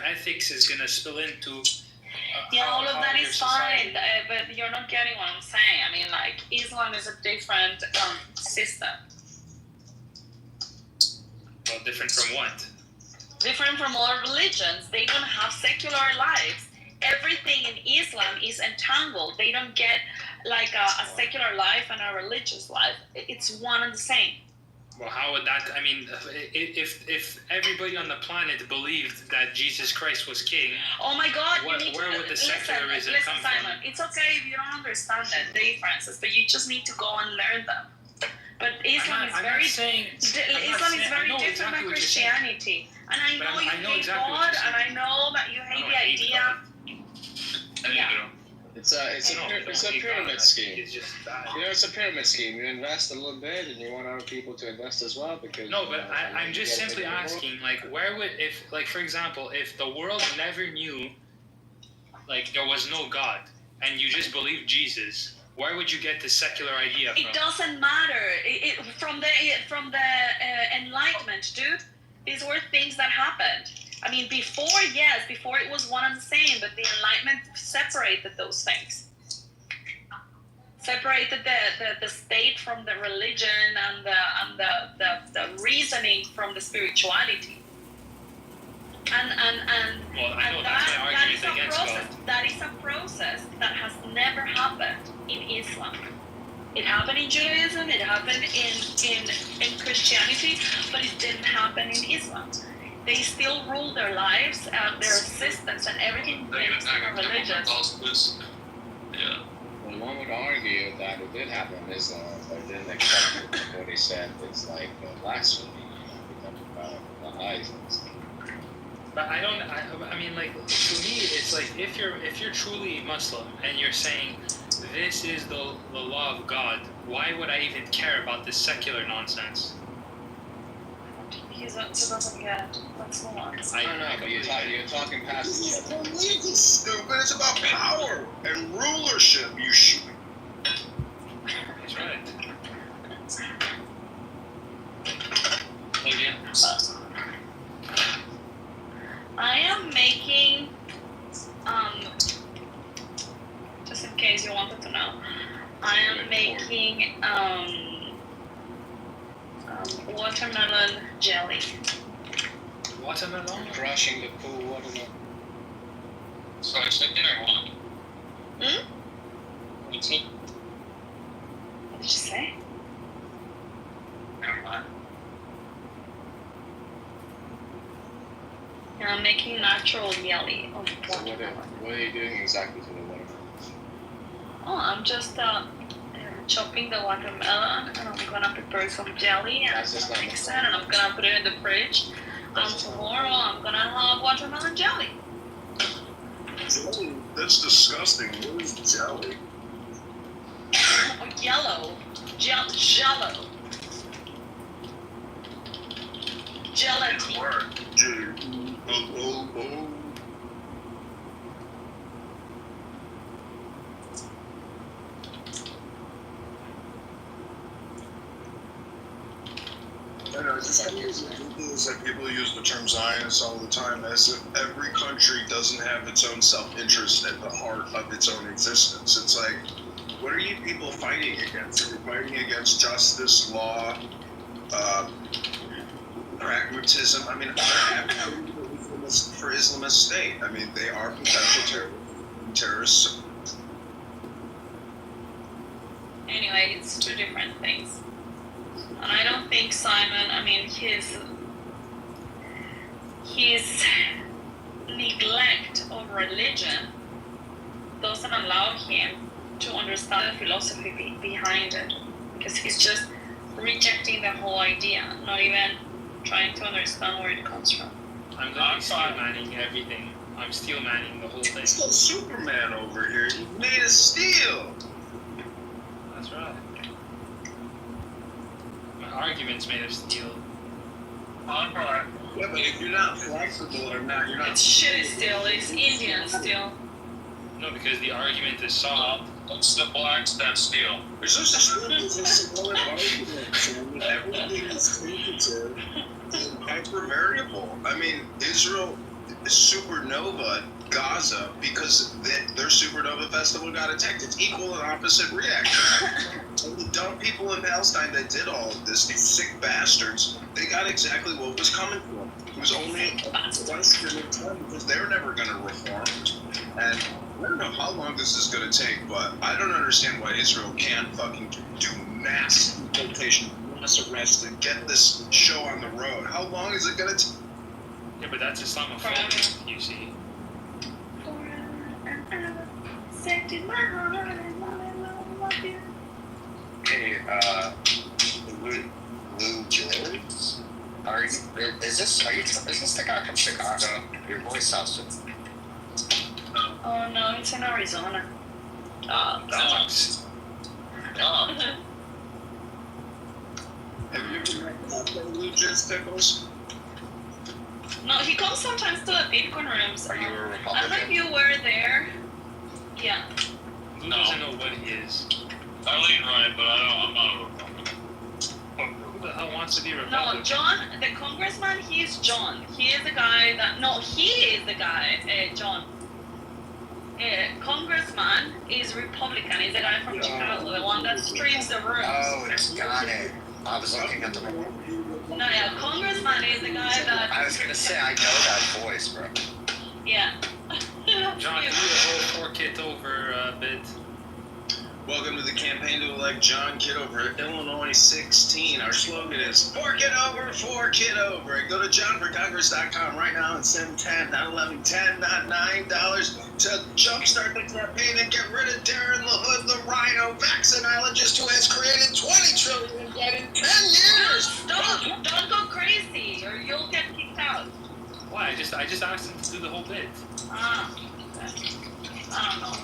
ethics is gonna spill into. All of that is fine, but you're not getting what I'm saying. I mean, like, Islam is a different system. Well, different from what? Different from all religions. They don't have secular lives. Everything in Islam is entangled. They don't get like a secular life and a religious life. It's one and the same. Well, how would that? I mean, if everybody on the planet believed that Jesus Christ was king, oh my God, where would the secularism come Simon, from? It's okay if you don't understand the differences, but you just need to go and learn them. But Islam is very different than Christianity, and I know you hate God, and I know that you hate the idea. It's a pyramid scheme. It's a pyramid scheme. You invest a little bit, and you want other people to invest as well because. No, but I'm just simply asking, like, where would for example, if the world never knew, like, there was no God, and you just believed Jesus, where would you get the secular idea from? It doesn't matter. From the Enlightenment, dude. These were things that happened. I mean, before it was one and the same, but the Enlightenment separated those things. Separated the state from the religion and the reasoning from the spirituality. And that is a process that has never happened in Islam. It happened in Judaism, it happened in Christianity, but it didn't happen in Islam. They still rule their lives and their systems and everything based on religion. Yeah. Well, one would argue that it did happen in Islam, but it didn't accept what he said. It's like blasphemy, talking about the eyes and stuff. But I mean, like, to me, it's like if you're truly Muslim and you're saying this is the law of God, why would I even care about this secular nonsense? He doesn't get what's going on. I don't know, but you're talking past each other. It's stupid. It's about power and rulership. You shoot. That's right. I am making, just in case you wanted to know, I am making watermelon jelly. Watermelon? Crushing the cool watermelon. Sorry, chicken or what? What's it? What did you say? Never mind. I'm making natural jelly of So watermelon. what are you doing exactly to the watermelon? Oh, I'm just chopping the watermelon and I'm gonna prepare some jelly and I'm gonna mix it and I'm gonna put it in the fridge. Tomorrow I'm gonna have watermelon jelly. Jelly? That's disgusting. What is jelly? Yellow. Jello. Gelatin. Word. Oh. I know, it's just ridiculous that people use the term Zionist all the time as if every country doesn't have its own self-interest at the heart of its own existence. It's like, what are you people fighting against? You're fighting against justice, law, pragmatism. I mean, for Islamist state. I mean, they are potential terrorists. Anyway, it's two different things. And I don't think Simon, I mean, his neglect of religion doesn't allow him to understand the philosophy behind it. Because he's just rejecting the whole idea, not even trying to understand where it comes from. I'm literally steel manning everything. I'm steel manning the whole thing. It's still Superman over here. He's made of steel. That's right. My argument's made of steel. Yeah, but if you're not flexible or not, you're not. It's shitty steel, it's Indian steel. No, because the argument is solid. It's the blacks that steal. There's no such thing as a solid argument. Everything is tentative and hyper-variable. I mean, Israel is supernova Gaza because their supernova festival got attacked. It's equal and opposite reaction. And the dumb people in Palestine that did all of this, these sick bastards, they got exactly what was coming to them. It was only a question of time because they're never going to reform. And I don't know how long this is going to take, but I don't understand why Israel can't fucking do mass deportation, mass arrests, and get this show on the road. How long is it going to take? Yeah, but that's Islamophobic, you see. Hey, Lou George? Is this the guy from Chicago? Your voice sounds Oh no, it's in Arizona. Dogs. Have you ever met Lou Pickles? No, he comes sometimes to the Bitcoin rooms. Are you a I don't know Republican? if you were there. Yeah. Lou doesn't know what he is. I lean right, but I'm not a Republican. Who the hell wants to be a No, Republican? John, the congressman, he's John. He is the guy that. No, he is the guy, John. Congressman is Republican. He's the guy from Chicago, the one that streams the rooms. Oh, got it. I was looking at the. No, yeah, Congressman is the guy that. I was gonna say I know that voice, bro. Yeah. John, do the whole Kitover bit. Welcome to the campaign to elect John Kitover, Illinois 16. Our slogan is for Kitover, for Kitover. Go to johnforcongress.com right now and send 10, not 11, 10, not $9 to jumpstart the campaign and get rid of Darren LaHood, the rhino vaccinologist who has created $20 trillion in debt in 10 years. Don't go crazy or you'll get kicked out. Why? I just asked him to do the whole bit. I don't know.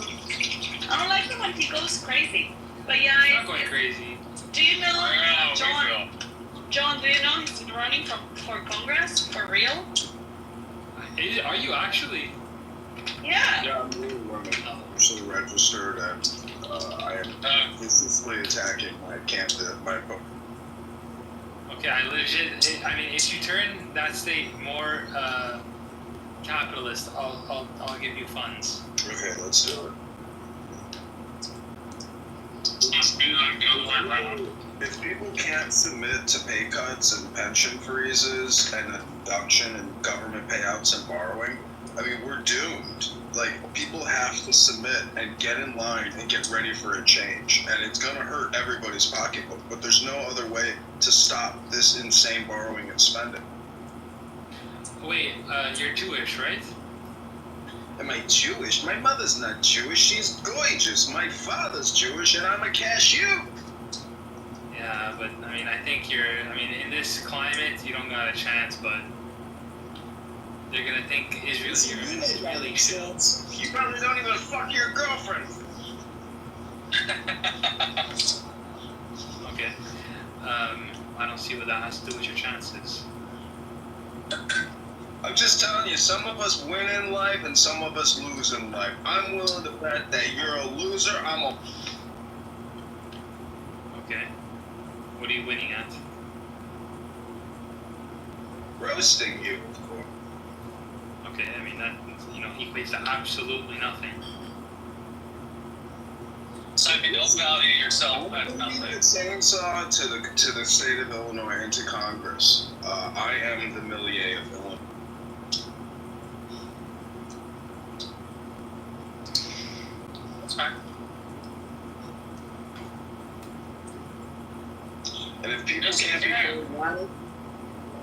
I don't like it when he goes crazy. But yeah, He's not going crazy. Do you know John? John, do you know he's running for Congress? For real? Are you actually? Yeah. Yeah, I'm really running. I'm actually registered and I am viciously attacking my candidate, my opponent. Okay, I mean, if you turn that state more capitalist, I'll give you funds. Okay, let's do it. If people can't submit to pay cuts and pension freezes and a reduction in government payouts and borrowing, I mean, we're doomed. Like, people have to submit and get in line and get ready for a change. And it's going to hurt everybody's pocketbook, but there's no other way to stop this insane borrowing and spending. Wait, you're Jewish, right? Am I Jewish? My mother's not Jewish. She's gorgeous. My father's Jewish, and I'm a cashew. Yeah, but I mean, I think in this climate, you don't got a chance, but they're gonna think you're really chill. You probably don't even fuck your girlfriend. Okay. I don't see what that has to do with your chances. I'm just telling you, some of us win in life and some of us lose in life. I'm willing to bet that you're a loser. Okay. What are you winning at? roasting you, of course. Okay, I mean that equates to absolutely nothing. So if you don't value yourself, that's I'm nothing. bringing the chainsaw to the state of Illinois and to Congress. I am the Millier of Illinois. That's fine. And if people can't be pragmatic,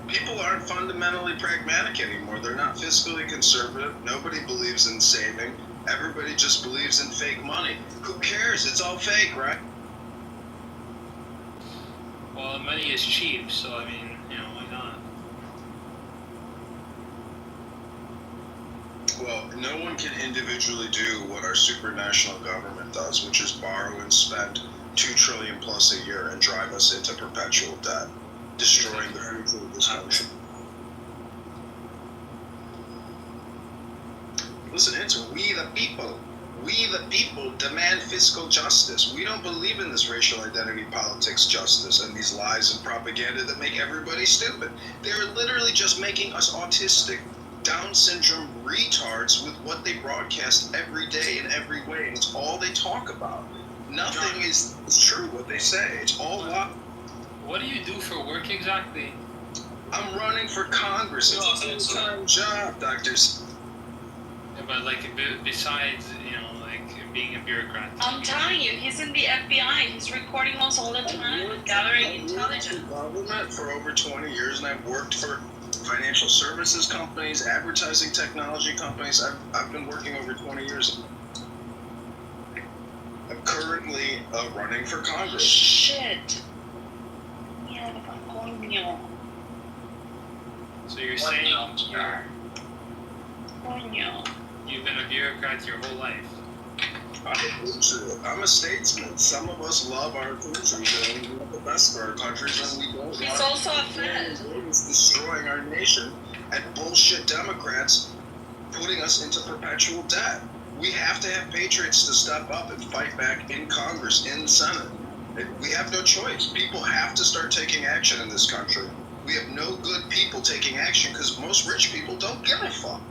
people aren't fundamentally pragmatic anymore. They're not fiscally conservative. Nobody believes in saving. Everybody just believes in fake money. Who cares? It's all fake, right? Well, money is cheap, so I mean, why not? Well, no one can individually do what our supranational government does, which is borrow and spend $2 trillion plus a year and drive us into perpetual debt, destroying the future of this country. Listen, it's we the people. We the people demand fiscal justice. We don't believe in this racial identity politics justice and these lies and propaganda that make everybody stupid. They're literally just making us autistic, Down syndrome retards with what they broadcast every day in every way, and it's all they talk about. Nothing is true what they say. It's all lie. What do you do for work exactly? I'm running for Congress. It's a full-time job, doctors. Yeah, but like besides, like being a bureaucrat. I'm telling you, he's in the FBI. He's recording us all the time and gathering intelligence. I've worked in government for over 20 years, and I've worked for financial services companies, advertising technology companies. I've been working over 20 years. I'm currently running for Congress. Shit. Mierda, coño. So you're saying Coño. you've been a bureaucrat your whole life? I'm a statesman. Some of us love our country and we want the best for our countries, and we don't He's want also a Fed. It's destroying our nation and bullshit Democrats putting us into perpetual debt. We have to have patriots to step up and fight back in Congress, in the Senate. We have no choice. People have to start taking action in this country. We have no good people taking action because most rich people don't give a fuck.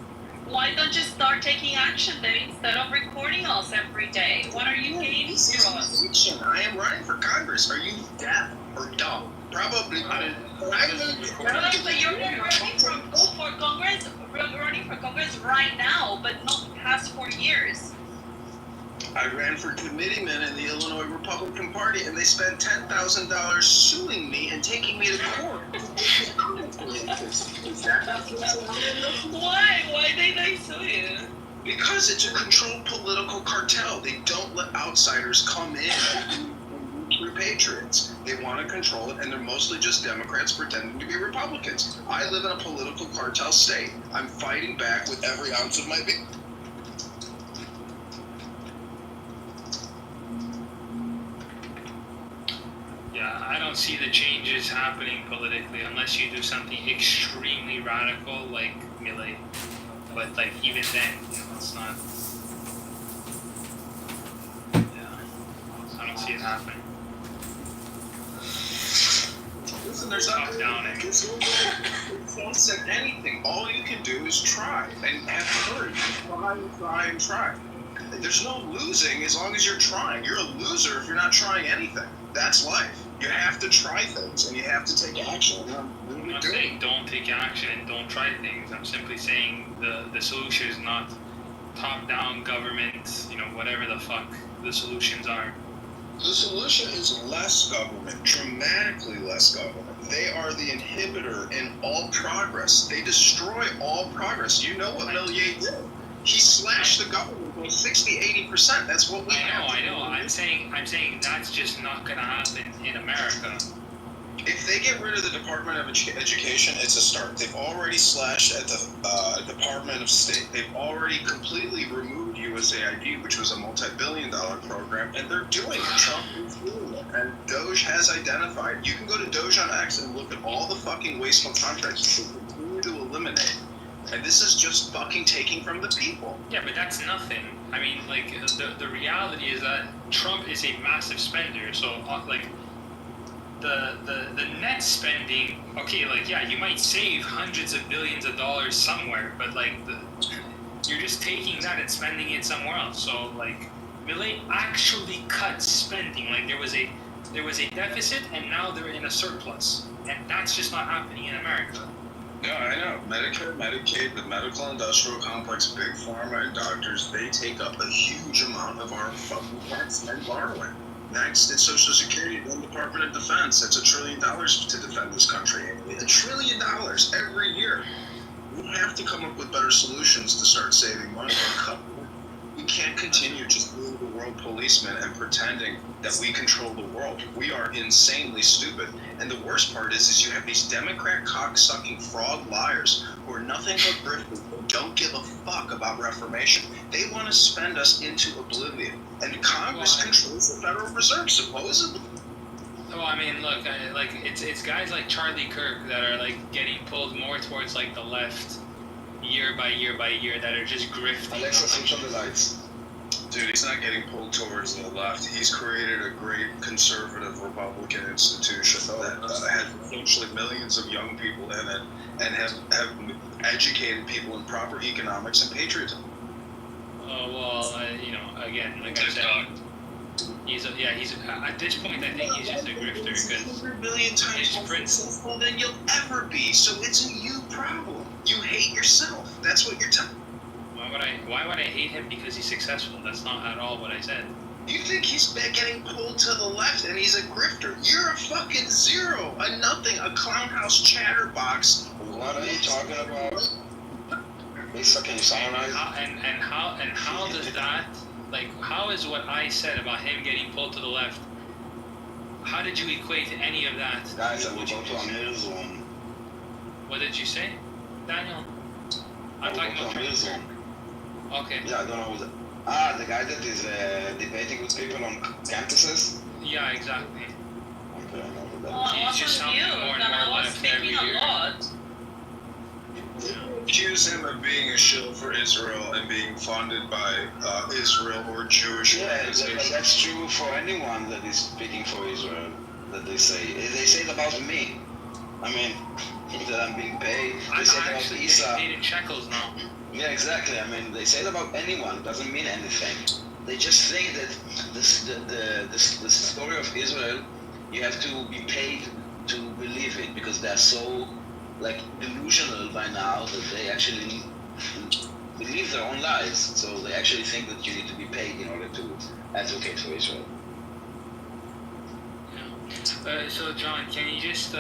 Why don't you start taking action then instead of recording us every day? What are you gaining from us? Action. I am running for Congress. Are you deaf or dumb? Probably. But you're running for Congress right now, but not past 4 years. I ran for committeeman in the Illinois Republican Party, and they spent $10,000 suing me and taking me to court. Why? Why did they sue you? Because it's a controlled political cartel. They don't let outsiders come in and repatriates. They want to control it, and they're mostly just Democrats pretending to be Republicans. I live in a political cartel state. I'm fighting back with every ounce of my being. Yeah, I don't see the changes happening politically unless you do something extremely radical like Millet. But like even then, it's not. Yeah, I don't see it happening. Listen, there's Top down it. Don't say anything. All you can do is try and have courage. Try and try. There's no losing as long as you're trying. You're a loser if you're not trying anything. That's life. You have to try things and you have to take action. I'm not saying don't take action and don't try things. I'm simply saying the solution is not top-down government, whatever the fuck the solutions are. The solution is less government, dramatically less government. They are the inhibitor in all progress. They destroy all progress. You know what Millier did? He slashed the government by 60-80%. That's what we have. I know. I'm saying that's just not gonna happen in America. If they get rid of the Department of Education, it's a start. They've already slashed at the Department of State. They've already completely removed USAID, which was a multi-billion-dollar program, and they're doing it. Trump is doing it. And Doge has identified. You can go to Doge on X and look at all the fucking wasteful contracts they continue to eliminate. And this is just fucking taking from the people. Yeah, but that's nothing. I mean, like, the reality is that Trump is a massive spender, so, like, the net spending, okay, like, yeah, you might save hundreds of billions of dollars somewhere, but like you're just taking that and spending it somewhere else. So like Milei actually cut spending. Like there was a deficit and now they're in a surplus, and that's just not happening in America. No, I know. Medicare, Medicaid, the medical industrial complex, big pharma, and doctors, they take up a huge amount of our fucking tax and borrowing. Next, it's Social Security, then Department of Defense. That's $1 trillion to defend this country annually. $1 trillion every year. We have to come up with better solutions to start saving money. We can't continue just being the world policeman and pretending that we control the world. We are insanely stupid. And the worst part is you have these Democrat cock-sucking fraud liars who are nothing but grifters who don't give a fuck about reformation. They want to spend us into oblivion. And Congress controls the Federal Reserve, supposedly. Well, I mean, look, it's guys like Charlie Kirk that are like getting pulled more towards like the left year by year by year, that are just grifting. Alexa, switch on the lights. Dude, he's not getting pulled towards the left. He's created a great conservative Republican institution that has essentially millions of young people in it and have educated people in proper economics and patriotism. Again, like I said, he's at this point, I think he's just a grifter because You're a billion times more successful than you'll ever be, so it's a you problem. You hate yourself. That's what you're telling. Why would I hate him because he's successful? That's not at all what I said. You think he's getting pulled to the left and he's a grifter? You're a fucking zero, a nothing, a clownhouse chatterbox. What are you talking about? Lisa, can you summarize? How does that, like, how is what I said about him getting pulled to the left, how did you equate any of that? Guys, I will go to Amir's room. What did you say, Daniel? I'm talking about Amir's room. Okay. Yeah, I don't know who the guy that is debating with people on campuses? Yeah, exactly. Okay, I know who that Well, is. He's just also you, sounding more and that I more was left every speaking a year. lot. Accuse him of being a shill for Israel and being funded by Israel or Jewish organizations. That's true for anyone that is speaking for Israel, that they say. They say it about me. I mean, that I'm being paid. They say it about Isa. Paid in shekels now. Yeah, exactly. I mean, they say it about anyone. It doesn't mean anything. They just think that the story of Israel, you have to be paid to believe it because they're so delusional by now that they actually believe their own lies. So they actually think that you need to be paid in order to advocate for Israel. Yeah. So John, can you just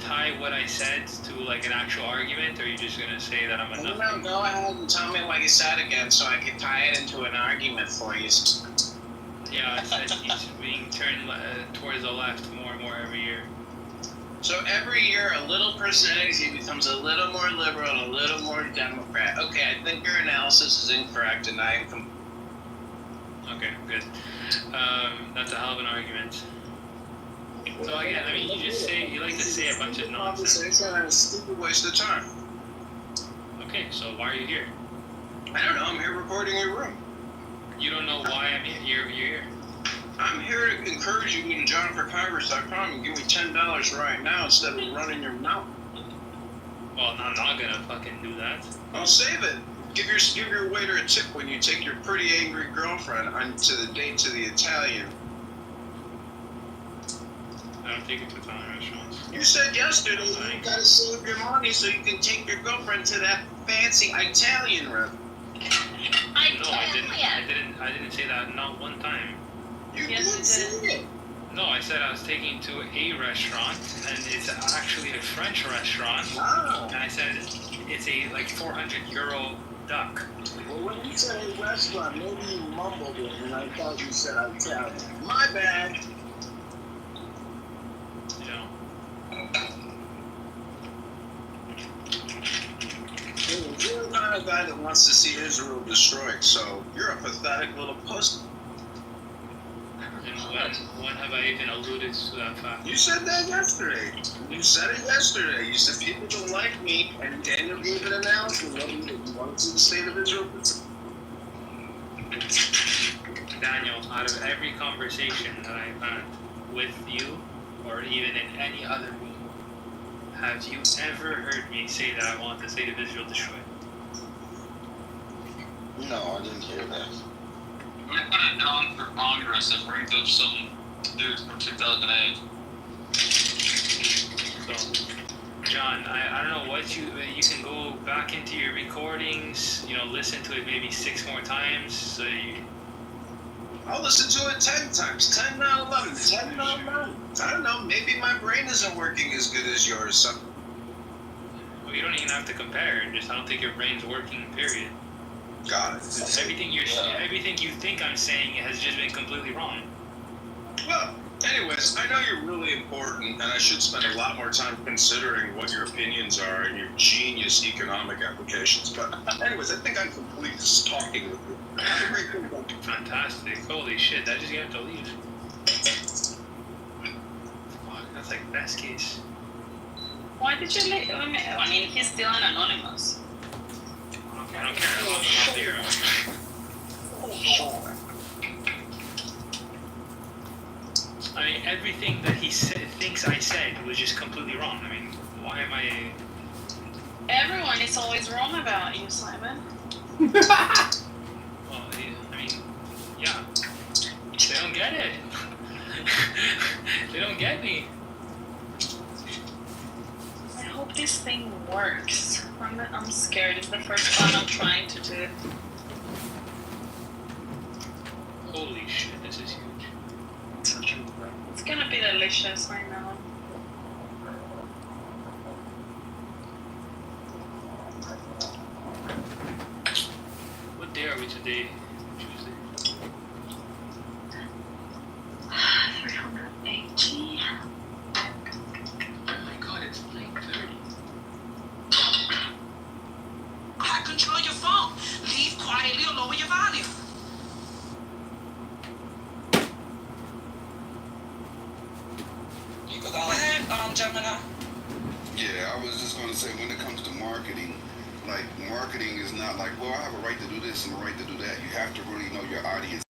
tie what I said to like an actual argument, or are you just gonna say that I'm a nothing? No, go ahead and tell me what you said again so I can tie it into an argument for you. Yeah, I said he's being turned towards the left more and more every year. So every year, a little percentage, he becomes a little more liberal and a little more Democrat. Okay, I think your analysis is incorrect, and I am. Okay, good. That's a hell of an argument. So again, I mean, you like to say a bunch of nonsense. And a stupid waste of time. Okay, so why are you here? I don't know. I'm here recording your room. You don't know why I'm here. You're here. I'm here to encourage you to go to JohnForCongress.com and give me $10 right now instead of running your mouth. Well, I'm not gonna fucking do that. I'll save it. Give your waiter a tip when you take your pretty angry girlfriend onto the date to the Italian. I don't take it to Italian restaurants. You said yesterday you gotta save your money so you can take your girlfriend to that fancy Italian restaurant. No, I didn't say that not one time. You Yes, did say it. No, I said I was taking to a restaurant, and it's actually a French restaurant. Oh. And I said it's a like €400 duck. Well, when you said a restaurant, maybe you mumbled it, and I thought you said Italian. My bad. You know. You're the kind of guy that wants to see Israel destroyed, so you're a pathetic little puss. And when have I even alluded to that fact? You said that yesterday. You said it yesterday. You said people don't like me, and Daniel gave an announcement. You want to see the state of Israel? Daniel, out of every conversation that I've had with you, or even in any other room, have you ever heard me say that I want the state of Israel destroyed? No, I didn't hear that. We're gonna run for Congress and bring up some dudes from 2008. So, John, I don't know what you can go back into your recordings, listen to it maybe 6 more times, so you. I'll listen to it 10 times, 10 out of 11, 10 out of 11. I don't know, maybe my brain isn't working as good as yours. So. Well, you don't even have to compare. I don't think your brain's working, period. Got it. Everything you think I'm saying has just been completely wrong. Well, anyways, I know you're really important, and I should spend a lot more time considering what your opinions are and your genius economic applications. But anyways, I think I'm complete just talking with you. Have a great day. Fantastic. Holy shit, I just have to leave. Fuck, that's like best case. Why did you leave? I mean, he's still an anonymous. I don't care. I'm off the air. I mean, everything that he thinks I said was just completely wrong. I mean, why am I... Everyone is always wrong about you, Simon. Well, I mean, yeah. They don't get it. They don't get me. I hope this thing works. I'm scared. It's the first one I'm trying to do. Holy shit, this is huge. It's gonna be delicious, I know. What day are we today? Tuesday. 380. Oh my god, it's 9:30. I control your phone. Leave quietly or lower your volume. You can go ahead, Gemini. Yeah, I was just going to say, when it comes to marketing, like, marketing is not like, well, I have a right to do this and a right to do that. You have to really know your audience.